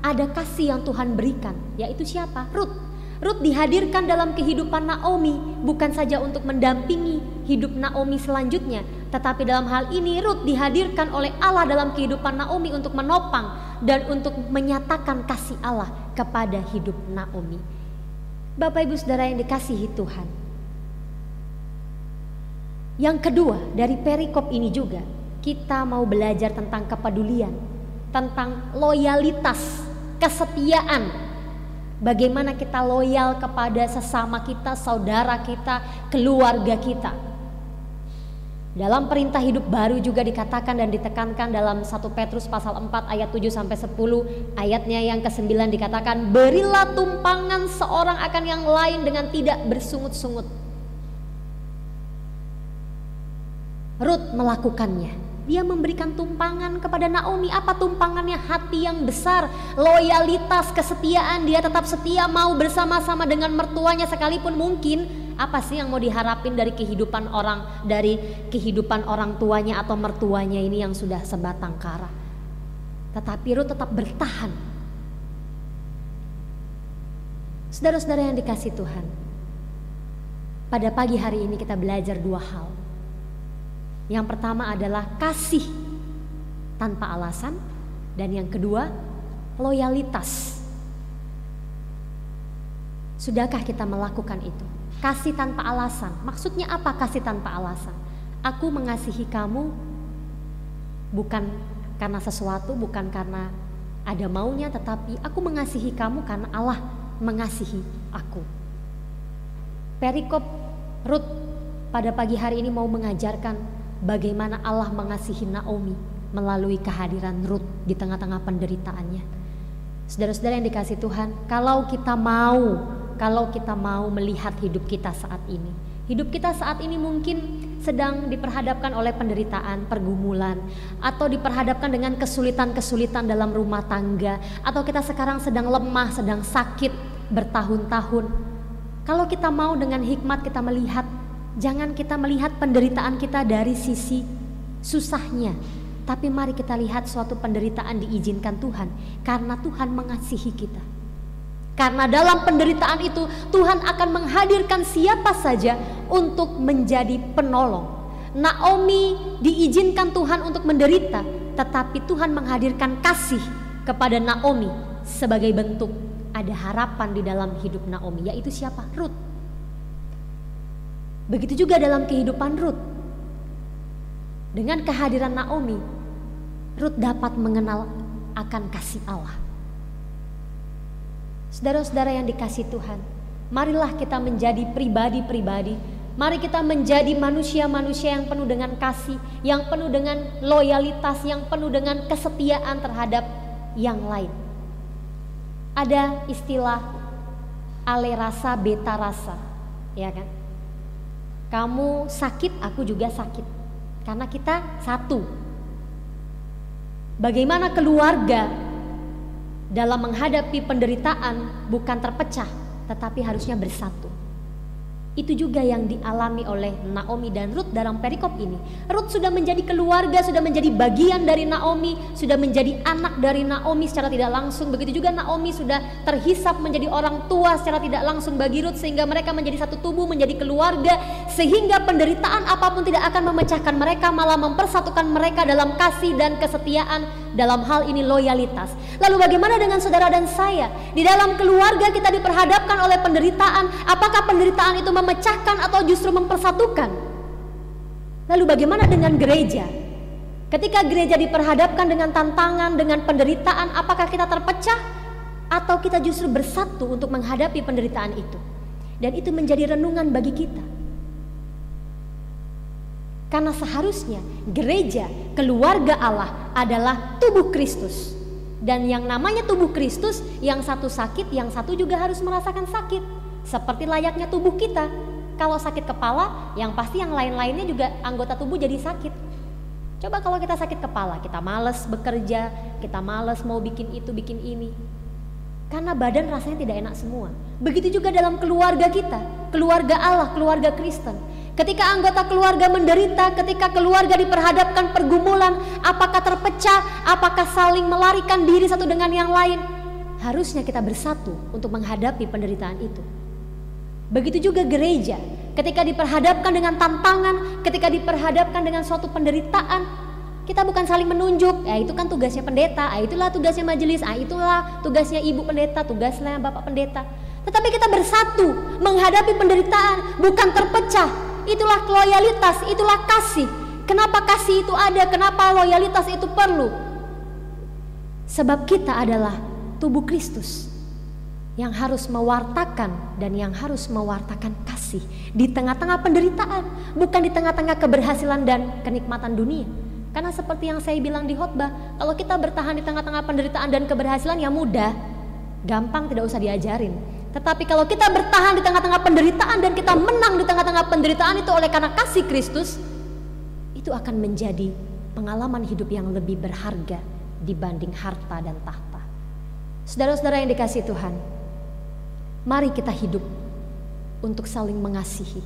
ada kasih yang Tuhan berikan, yaitu siapa? Rut. Rut dihadirkan dalam kehidupan Naomi bukan saja untuk mendampingi hidup Naomi selanjutnya, tetapi dalam hal ini Rut dihadirkan oleh Allah dalam kehidupan Naomi untuk menopang dan untuk menyatakan kasih Allah kepada hidup Naomi. Bapak Ibu Saudara yang dikasihi Tuhan, yang kedua dari perikop ini juga kita mau belajar tentang kepedulian, tentang loyalitas, kesetiaan. Bagaimana kita loyal kepada sesama kita, saudara kita, keluarga kita. Dalam perintah hidup baru juga dikatakan dan ditekankan dalam 1 Petrus pasal 4 ayat 7-10, ayatnya yang ke-9 dikatakan, berilah tumpangan seorang akan yang lain dengan tidak bersungut-sungut. Rut melakukannya. Dia memberikan tumpangan kepada Naomi. Apa tumpangannya? Hati yang besar, loyalitas, kesetiaan. Dia tetap setia, mau bersama-sama dengan mertuanya sekalipun mungkin. Apa sih yang mau diharapin dari kehidupan orang tuanya atau mertuanya ini yang sudah sebatang kara? Tetapi Rut tetap bertahan. Saudara-saudara yang dikasihi Tuhan, pada pagi hari ini kita belajar dua hal. Yang pertama adalah kasih tanpa alasan, dan yang kedua loyalitas. Sudahkah kita melakukan itu? Kasih tanpa alasan. Maksudnya apa kasih tanpa alasan? Aku mengasihi kamu bukan karena sesuatu, bukan karena ada maunya, tetapi aku mengasihi kamu karena Allah mengasihi aku. Perikop Rut pada pagi hari ini mau mengajarkan bagaimana Allah mengasihi Naomi melalui kehadiran Rut di tengah-tengah penderitaannya. Saudara-saudara yang dikasihi Tuhan, kalau kita mau melihat hidup kita saat ini, hidup kita saat ini mungkin sedang diperhadapkan oleh penderitaan, pergumulan, atau diperhadapkan dengan kesulitan-kesulitan dalam rumah tangga, atau kita sekarang sedang lemah, sedang sakit bertahun-tahun. Kalau kita mau dengan hikmat kita melihat, jangan kita melihat penderitaan kita dari sisi susahnya, tapi mari kita lihat suatu penderitaan diizinkan Tuhan karena Tuhan mengasihi kita. Karena dalam penderitaan itu Tuhan akan menghadirkan siapa saja untuk menjadi penolong. Naomi diizinkan Tuhan untuk menderita, tetapi Tuhan menghadirkan kasih kepada Naomi sebagai bentuk ada harapan di dalam hidup Naomi, yaitu siapa? Rut. Begitu juga dalam kehidupan Rut. Dengan kehadiran Naomi, Rut dapat mengenal akan kasih Allah. Saudara-saudara yang dikasihi Tuhan, marilah kita menjadi pribadi-pribadi. Mari kita menjadi manusia-manusia yang penuh dengan kasih, yang penuh dengan loyalitas, yang penuh dengan kesetiaan terhadap yang lain. Ada istilah ale rasa, beta rasa, ya kan? Kamu sakit, aku juga sakit, karena kita satu. Bagaimana keluarga dalam menghadapi penderitaan bukan terpecah, tetapi harusnya bersatu. Itu juga yang dialami oleh Naomi dan Ruth dalam perikop ini. Ruth sudah menjadi keluarga, sudah menjadi bagian dari Naomi, sudah menjadi anak dari Naomi secara tidak langsung. Begitu juga Naomi sudah terhisap menjadi orang tua secara tidak langsung bagi Ruth, sehingga mereka menjadi satu tubuh, menjadi keluarga, sehingga penderitaan apapun tidak akan memecahkan mereka, malah mempersatukan mereka dalam kasih dan kesetiaan, dalam hal ini loyalitas. Lalu bagaimana dengan saudara dan saya? Di dalam keluarga kita diperhadapkan oleh penderitaan. Apakah penderitaan itu memecahkan atau justru mempersatukan? Lalu bagaimana dengan gereja? Ketika gereja diperhadapkan dengan tantangan, dengan penderitaan, apakah kita terpecah atau kita justru bersatu untuk menghadapi penderitaan itu? Dan itu menjadi renungan bagi kita. Karena seharusnya gereja, keluarga Allah adalah tubuh Kristus. Dan yang namanya tubuh Kristus, yang satu sakit, yang satu juga harus merasakan sakit. Seperti layaknya tubuh kita. Kalau sakit kepala, yang pasti yang lain-lainnya juga anggota tubuh jadi sakit. Coba kalau kita sakit kepala, kita malas bekerja, kita malas mau bikin itu, bikin ini. Karena badan rasanya tidak enak semua. Begitu juga dalam keluarga kita, keluarga Allah, keluarga Kristen. Ketika anggota keluarga menderita, ketika keluarga diperhadapkan pergumulan, apakah terpecah, apakah saling melarikan diri satu dengan yang lain? Harusnya kita bersatu untuk menghadapi penderitaan itu. Begitu juga gereja, ketika diperhadapkan dengan tantangan, ketika diperhadapkan dengan suatu penderitaan, kita bukan saling menunjuk, itu kan tugasnya pendeta, itulah tugasnya majelis, itulah tugasnya ibu pendeta, tugasnya bapak pendeta. Tetapi kita bersatu menghadapi penderitaan, bukan terpecah. Itulah loyalitas, itulah kasih. Kenapa kasih itu ada? Kenapa loyalitas itu perlu? Sebab kita adalah tubuh Kristus yang harus mewartakan dan yang harus mewartakan kasih di tengah-tengah penderitaan, bukan di tengah-tengah keberhasilan dan kenikmatan dunia. Karena seperti yang saya bilang di khotbah, kalau kita bertahan di tengah-tengah penderitaan dan keberhasilan ya mudah, gampang, tidak usah diajarin. Tetapi kalau kita bertahan di tengah-tengah penderitaan dan kita menang di tengah-tengah penderitaan itu oleh karena kasih Kristus, itu akan menjadi pengalaman hidup yang lebih berharga dibanding harta dan tahta. Saudara-saudara yang dikasihi Tuhan, mari kita hidup untuk saling mengasihi.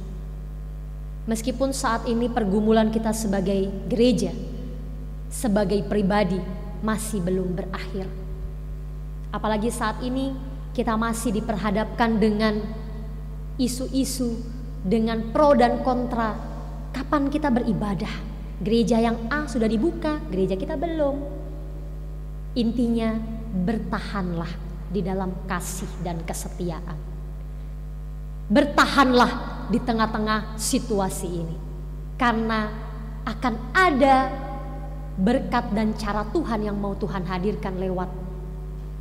Meskipun saat ini pergumulan kita sebagai gereja, sebagai pribadi masih belum berakhir. Apalagi saat ini kita masih diperhadapkan dengan isu-isu, dengan pro dan kontra. Kapan kita beribadah? Gereja yang A sudah dibuka, gereja kita belum. Intinya bertahanlah di dalam kasih dan kesetiaan. Bertahanlah di tengah-tengah situasi ini. Karena akan ada berkat dan cara Tuhan yang mau Tuhan hadirkan lewat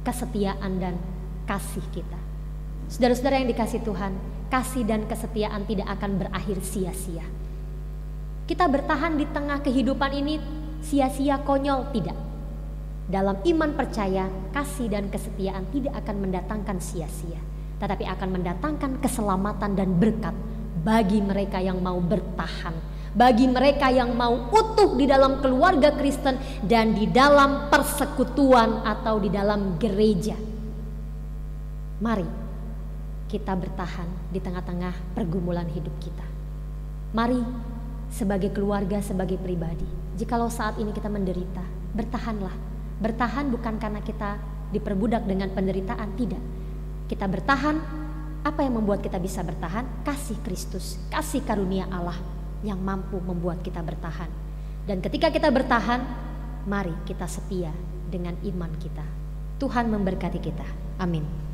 kesetiaan dan kasih kita. Saudara-saudara yang dikasihi Tuhan, kasih dan kesetiaan tidak akan berakhir sia-sia. Kita bertahan di tengah kehidupan ini sia-sia, konyol, tidak. Dalam iman percaya, kasih dan kesetiaan tidak akan mendatangkan sia-sia, tetapi akan mendatangkan keselamatan dan berkat bagi mereka yang mau bertahan, bagi mereka yang mau utuh di dalam keluarga Kristen dan di dalam persekutuan atau di dalam gereja. Mari kita bertahan di tengah-tengah pergumulan hidup kita. Mari sebagai keluarga, sebagai pribadi, jikalau saat ini kita menderita, bertahanlah. Bertahan bukan karena kita diperbudak dengan penderitaan, tidak. Kita bertahan, apa yang membuat kita bisa bertahan? Kasih Kristus, kasih karunia Allah yang mampu membuat kita bertahan. Dan ketika kita bertahan, mari kita setia dengan iman kita. Tuhan memberkati kita. Amin.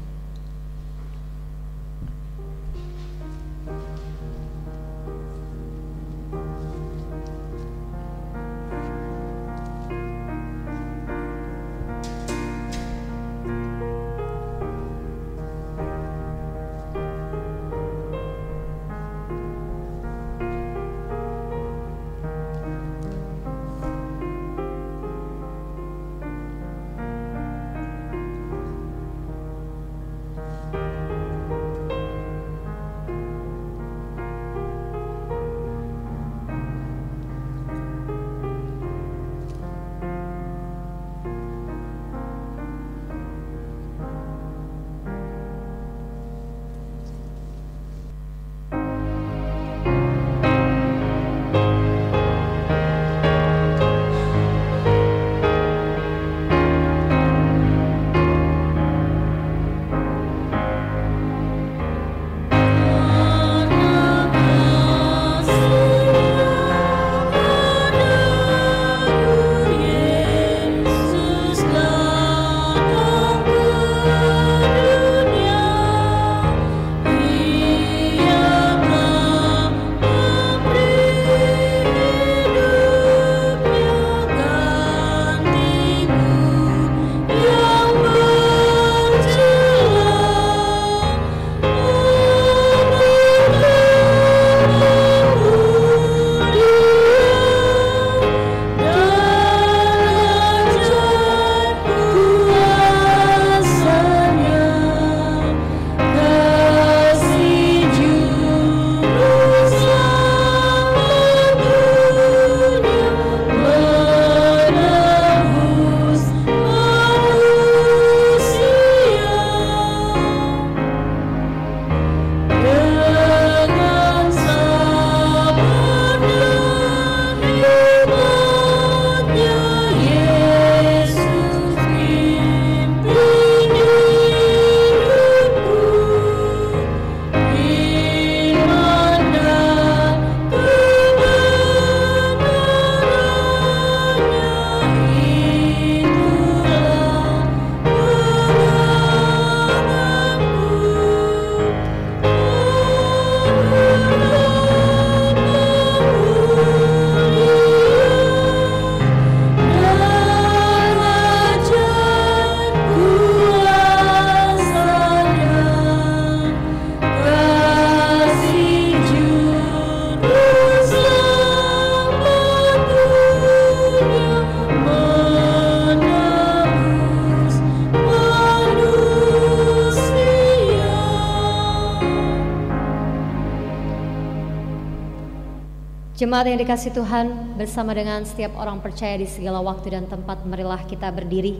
Jemaat yang dikasihi Tuhan, bersama dengan setiap orang percaya di segala waktu dan tempat, marilah kita berdiri.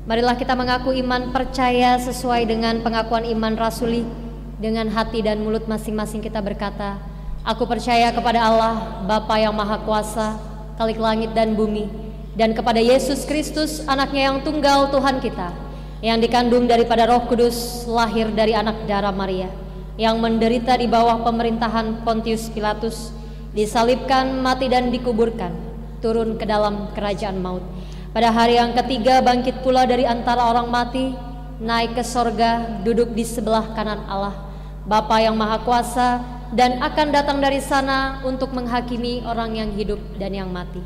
Marilah kita mengaku iman percaya sesuai dengan pengakuan iman rasuli. Dengan hati dan mulut masing-masing kita berkata, aku percaya kepada Allah, Bapa yang Maha Kuasa, Khalik langit dan bumi, dan kepada Yesus Kristus, anaknya yang tunggal Tuhan kita, yang dikandung daripada Roh Kudus, lahir dari anak darah Maria, yang menderita di bawah pemerintahan Pontius Pilatus, disalibkan, mati dan dikuburkan, turun ke dalam kerajaan maut. Pada hari yang ketiga bangkit pula dari antara orang mati, naik ke sorga, duduk di sebelah kanan Allah, Bapa yang Maha Kuasa, dan akan datang dari sana untuk menghakimi orang yang hidup dan yang mati.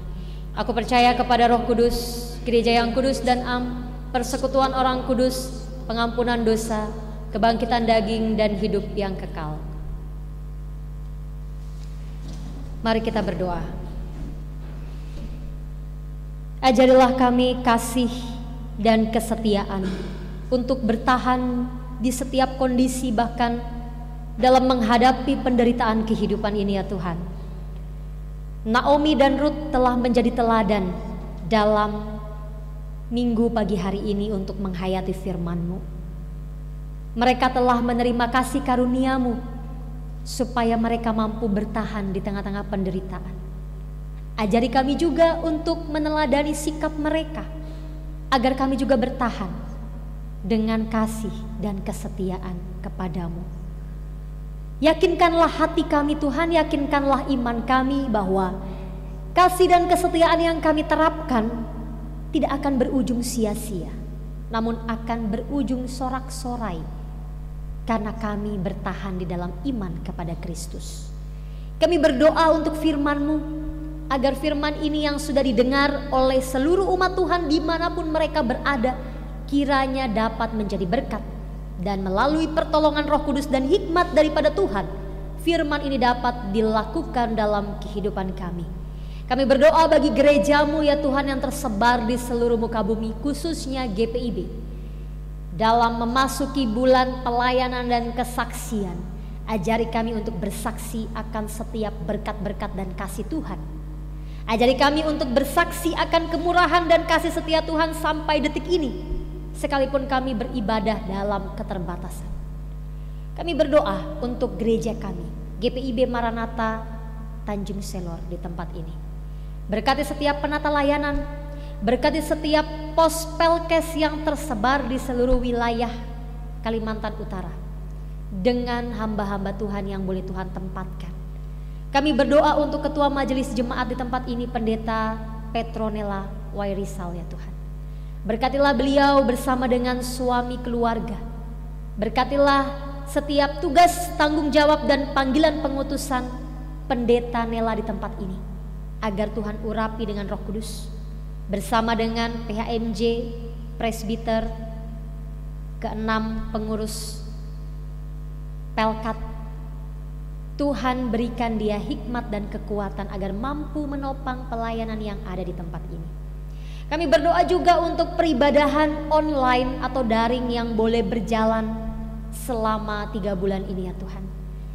Aku percaya kepada Roh Kudus, gereja yang kudus dan am, persekutuan orang kudus, pengampunan dosa, kebangkitan daging dan hidup yang kekal. Mari kita berdoa. Ajarilah kami kasih dan kesetiaan untuk bertahan di setiap kondisi, bahkan dalam menghadapi penderitaan kehidupan ini ya Tuhan. Naomi dan Ruth telah menjadi teladan dalam minggu pagi hari ini untuk menghayati firman-Mu. Mereka telah menerima kasih karunia-Mu supaya mereka mampu bertahan di tengah-tengah penderitaan. Ajari kami juga untuk meneladani sikap mereka, agar kami juga bertahan dengan kasih dan kesetiaan kepadamu. Yakinkanlah hati kami Tuhan, yakinkanlah iman kami bahwa kasih dan kesetiaan yang kami terapkan tidak akan berujung sia-sia, namun akan berujung sorak-sorai, karena kami bertahan di dalam iman kepada Kristus. Kami berdoa untuk firman-Mu, agar firman ini yang sudah didengar oleh seluruh umat Tuhan dimanapun mereka berada, kiranya dapat menjadi berkat, dan melalui pertolongan Roh Kudus dan hikmat daripada Tuhan, firman ini dapat dilakukan dalam kehidupan kami. Kami berdoa bagi gereja-Mu ya Tuhan yang tersebar di seluruh muka bumi, khususnya GPIB. Dalam memasuki bulan pelayanan dan kesaksian, ajari kami untuk bersaksi akan setiap berkat-berkat dan kasih Tuhan. Ajari kami untuk bersaksi akan kemurahan dan kasih setia Tuhan sampai detik ini, sekalipun kami beribadah dalam keterbatasan. Kami berdoa untuk gereja kami, GPIB Maranatha Tanjung Selor di tempat ini. Berkati setiap penata layanan, berkati setiap pos pelkes yang tersebar di seluruh wilayah Kalimantan Utara, dengan hamba-hamba Tuhan yang boleh Tuhan tempatkan. Kami berdoa untuk ketua majelis jemaat di tempat ini, Pendeta Petronella Wairisal ya Tuhan. Berkatilah beliau bersama dengan suami keluarga. Berkatilah setiap tugas, tanggung jawab dan panggilan pengutusan Pendeta Nela di tempat ini, agar Tuhan urapi dengan Roh Kudus, bersama dengan PHMJ, presbiter, ke-6 pengurus Pelkat. Tuhan berikan dia hikmat dan kekuatan agar mampu menopang pelayanan yang ada di tempat ini. Kami berdoa juga untuk peribadahan online atau daring yang boleh berjalan selama 3 bulan ini ya Tuhan.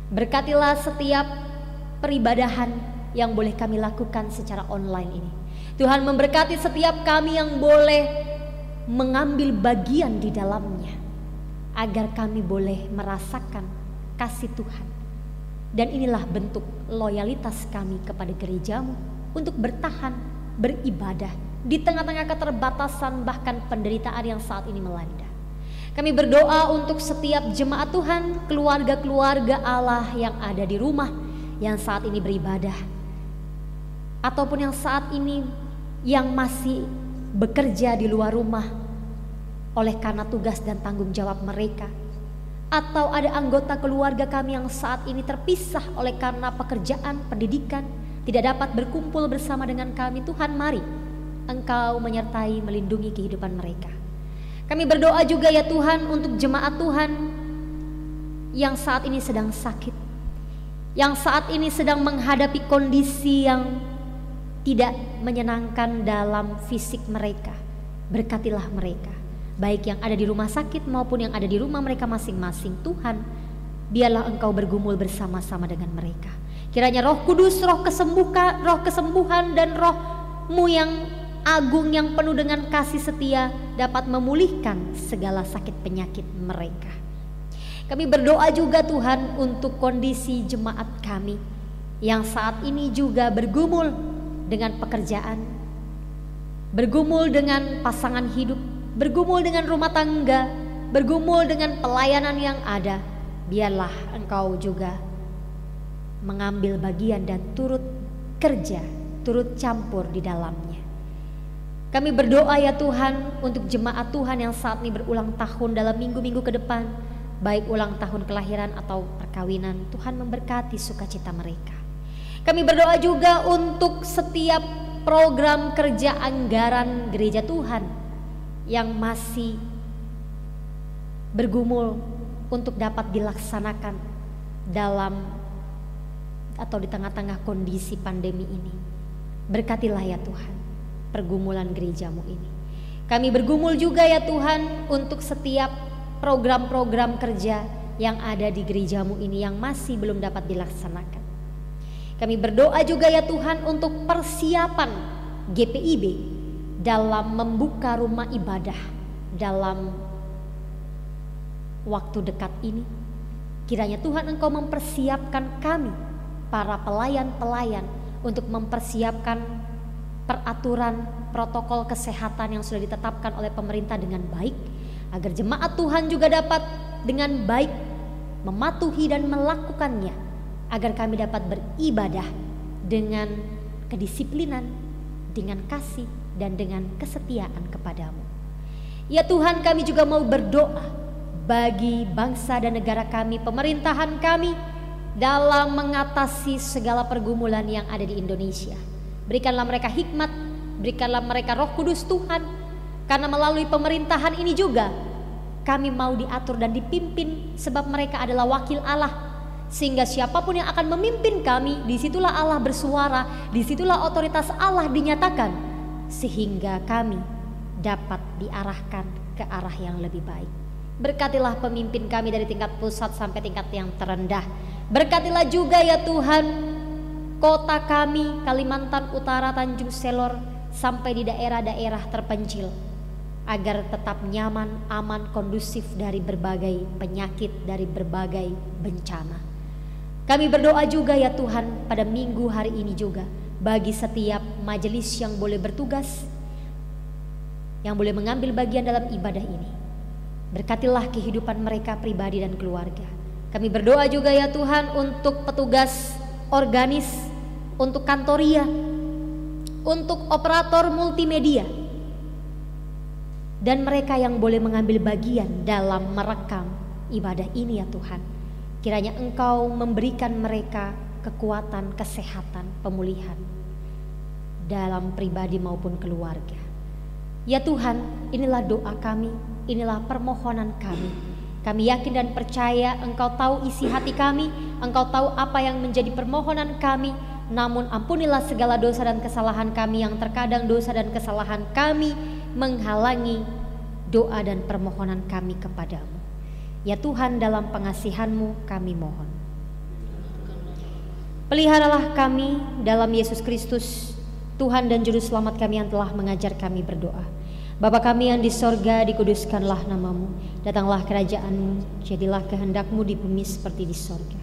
Berkatilah setiap peribadahan yang boleh kami lakukan secara online ini. Tuhan memberkati setiap kami yang boleh mengambil bagian di dalamnya, agar kami boleh merasakan kasih Tuhan. Dan inilah bentuk loyalitas kami kepada gereja-Mu untuk bertahan, beribadah di tengah-tengah keterbatasan bahkan penderitaan yang saat ini melanda. Kami berdoa untuk setiap jemaat Tuhan, keluarga-keluarga Allah yang ada di rumah, yang saat ini beribadah, ataupun yang saat ini yang masih bekerja di luar rumah oleh karena tugas dan tanggung jawab mereka, atau ada anggota keluarga kami yang saat ini terpisah oleh karena pekerjaan, pendidikan, tidak dapat berkumpul bersama dengan kami. Tuhan, mari Engkau menyertai, melindungi kehidupan mereka. Kami berdoa juga ya Tuhan untuk jemaat Tuhan yang saat ini sedang sakit, yang saat ini sedang menghadapi kondisi yang tidak menyenangkan dalam fisik mereka. Berkatilah mereka, baik yang ada di rumah sakit maupun yang ada di rumah mereka masing-masing. Tuhan, biarlah Engkau bergumul bersama-sama dengan mereka. Kiranya Roh Kudus, roh kesembuhan dan Roh-Mu yang agung yang penuh dengan kasih setia dapat memulihkan segala sakit penyakit mereka. Kami berdoa juga Tuhan untuk kondisi jemaat kami yang saat ini juga bergumul dengan pekerjaan, bergumul dengan pasangan hidup, bergumul dengan rumah tangga, bergumul dengan pelayanan yang ada. Biarlah Engkau juga mengambil bagian dan turut kerja, turut campur di dalamnya. Kami berdoa ya Tuhan untuk jemaat Tuhan yang saat ini berulang tahun dalam minggu-minggu ke depan, baik ulang tahun kelahiran atau perkawinan. Tuhan memberkati sukacita mereka. Kami berdoa juga untuk setiap program kerja anggaran gereja Tuhan yang masih bergumul untuk dapat dilaksanakan dalam atau di tengah-tengah kondisi pandemi ini. Berkatilah ya Tuhan pergumulan gereja-Mu ini. Kami bergumul juga ya Tuhan untuk setiap program-program kerja yang ada di gereja-Mu ini yang masih belum dapat dilaksanakan. Kami berdoa juga ya Tuhan untuk persiapan GPIB dalam membuka rumah ibadah dalam waktu dekat ini. Kiranya Tuhan Engkau mempersiapkan kami para pelayan-pelayan untuk mempersiapkan peraturan protokol kesehatan yang sudah ditetapkan oleh pemerintah dengan baik, agar jemaat Tuhan juga dapat dengan baik mematuhi dan melakukannya, agar kami dapat beribadah dengan kedisiplinan, dengan kasih dan dengan kesetiaan kepadamu. Ya Tuhan, kami juga mau berdoa bagi bangsa dan negara kami, pemerintahan kami, dalam mengatasi segala pergumulan yang ada di Indonesia. Berikanlah mereka hikmat, berikanlah mereka Roh Kudus Tuhan, karena melalui pemerintahan ini juga kami mau diatur dan dipimpin, sebab mereka adalah wakil Allah. Sehingga siapapun yang akan memimpin kami, disitulah Allah bersuara, disitulah otoritas Allah dinyatakan, sehingga kami dapat diarahkan ke arah yang lebih baik. Berkatilah pemimpin kami dari tingkat pusat sampai tingkat yang terendah. Berkatilah juga ya Tuhan kota kami, Kalimantan Utara, Tanjung Selor, sampai di daerah-daerah terpencil, agar tetap nyaman, aman, kondusif dari berbagai penyakit, dari berbagai bencana. Kami berdoa juga ya Tuhan pada minggu hari ini juga bagi setiap majelis yang boleh bertugas, yang boleh mengambil bagian dalam ibadah ini. Berkatilah kehidupan mereka pribadi dan keluarga. Kami berdoa juga ya Tuhan untuk petugas organis, untuk kantoria, untuk operator multimedia, dan mereka yang boleh mengambil bagian dalam merekam ibadah ini ya Tuhan. Kiranya Engkau memberikan mereka kekuatan, kesehatan, pemulihan dalam pribadi maupun keluarga. Ya Tuhan, inilah doa kami, inilah permohonan kami. Kami yakin dan percaya Engkau tahu isi hati kami, Engkau tahu apa yang menjadi permohonan kami. Namun ampunilah segala dosa dan kesalahan kami, yang terkadang dosa dan kesalahan kami menghalangi doa dan permohonan kami kepadamu. Ya Tuhan, dalam pengasihan-Mu kami mohon. Peliharalah kami dalam Yesus Kristus, Tuhan dan Juru Selamat kami yang telah mengajar kami berdoa. Bapa kami yang di sorga, dikuduskanlah namamu. Datanglah kerajaan-Mu, jadilah kehendak-Mu di bumi seperti di sorga.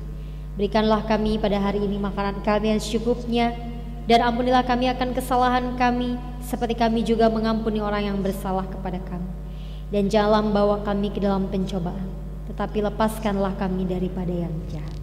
Berikanlah kami pada hari ini makanan kami yang secukupnya, dan ampunilah kami akan kesalahan kami, seperti kami juga mengampuni orang yang bersalah kepada kami. Dan janganlah membawa kami ke dalam pencobaan, tetapi lepaskanlah kami daripada yang jahat.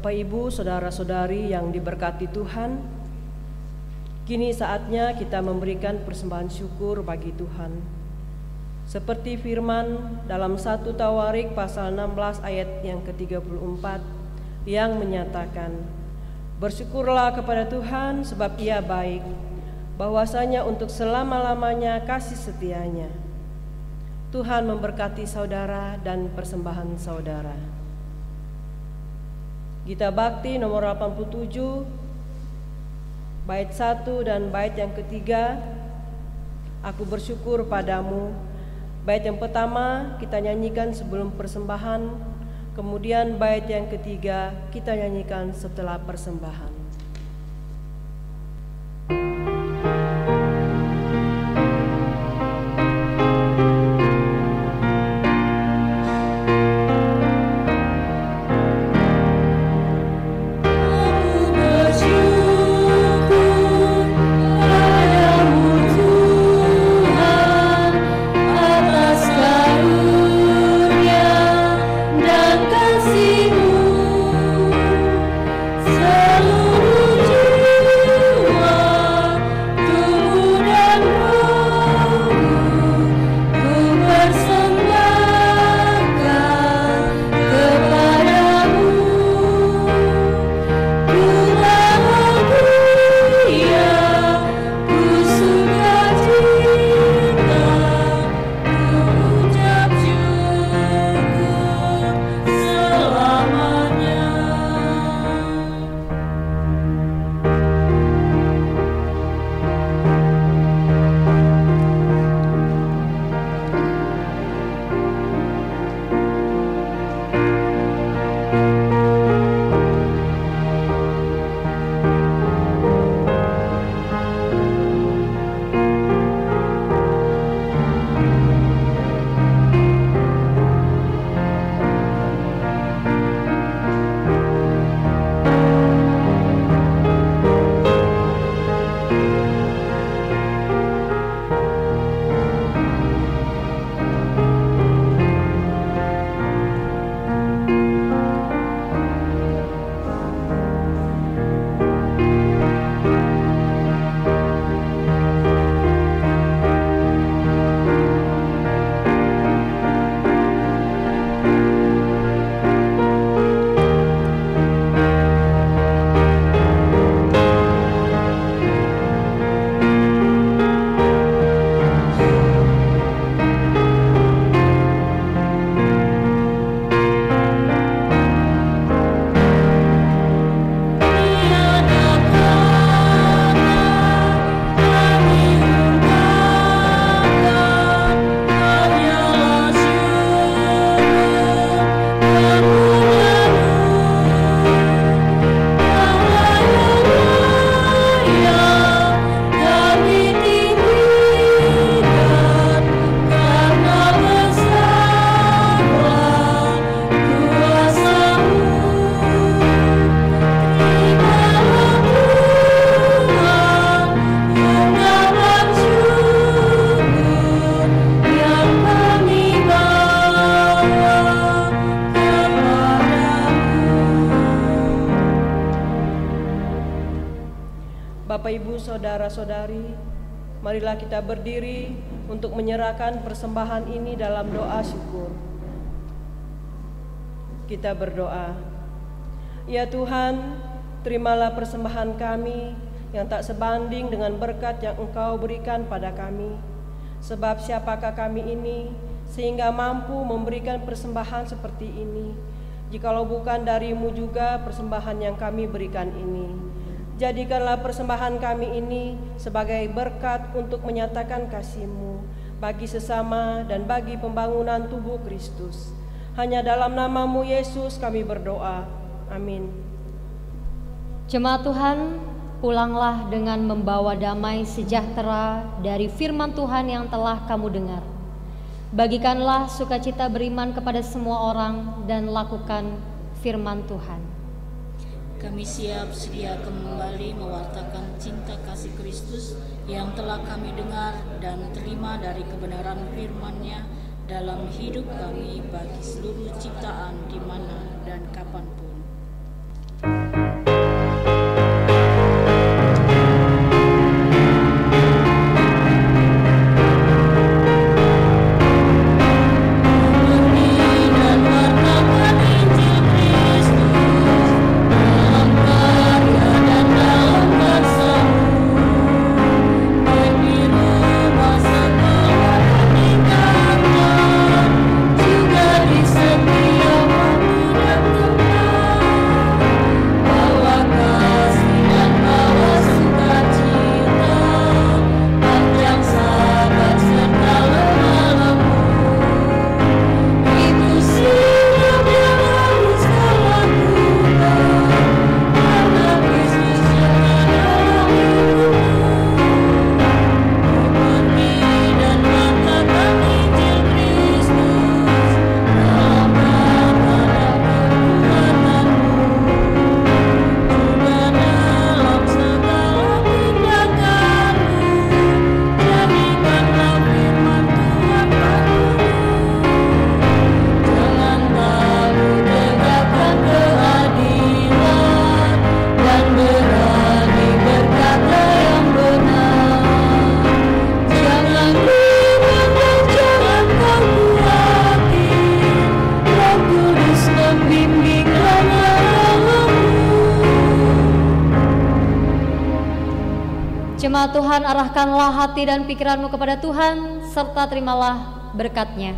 Bapak Ibu, saudara-saudari yang diberkati Tuhan, Kini saatnya kita memberikan persembahan syukur bagi Tuhan. Seperti firman dalam 1 Tawarik pasal 16 ayat yang ke-34 yang menyatakan, "Bersyukurlah kepada Tuhan sebab Ia baik, bahwasanya untuk selama-lamanya kasih setianya." Tuhan memberkati saudara dan persembahan saudara. Gita Bakti nomor 87, bait 1 dan bait yang ketiga, "Aku bersyukur padamu." Bait yang pertama kita nyanyikan sebelum persembahan, kemudian bait yang ketiga kita nyanyikan setelah persembahan. Bapak Ibu saudara-saudari, marilah kita berdiri untuk menyerahkan persembahan ini dalam doa syukur. Kita berdoa. Ya Tuhan, terimalah persembahan kami yang tak sebanding dengan berkat yang Engkau berikan pada kami. Sebab siapakah kami ini sehingga mampu memberikan persembahan seperti ini, jikalau bukan dari-Mu juga persembahan yang kami berikan ini. Jadikanlah persembahan kami ini sebagai berkat untuk menyatakan kasih-Mu bagi sesama dan bagi pembangunan tubuh Kristus. Hanya dalam nama-Mu Yesus kami berdoa. Amin. Jemaat Tuhan, pulanglah dengan membawa damai sejahtera dari firman Tuhan yang telah kamu dengar. Bagikanlah sukacita beriman kepada semua orang dan lakukan firman Tuhan. Kami siap sedia kembali mewartakan cinta kasih Kristus yang telah kami dengar dan terima dari kebenaran firman-Nya dalam hidup kami bagi seluruh ciptaan di mana dan kapanpun. Jemaat Tuhan, arahkanlah hati dan pikiranmu kepada Tuhan, serta terimalah berkat-Nya.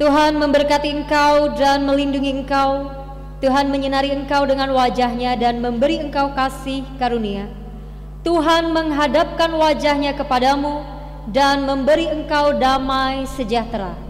Tuhan memberkati engkau dan melindungi engkau. Tuhan menyinari engkau dengan wajah-Nya dan memberi engkau kasih karunia. Tuhan menghadapkan wajah-Nya kepadamu dan memberi engkau damai sejahtera.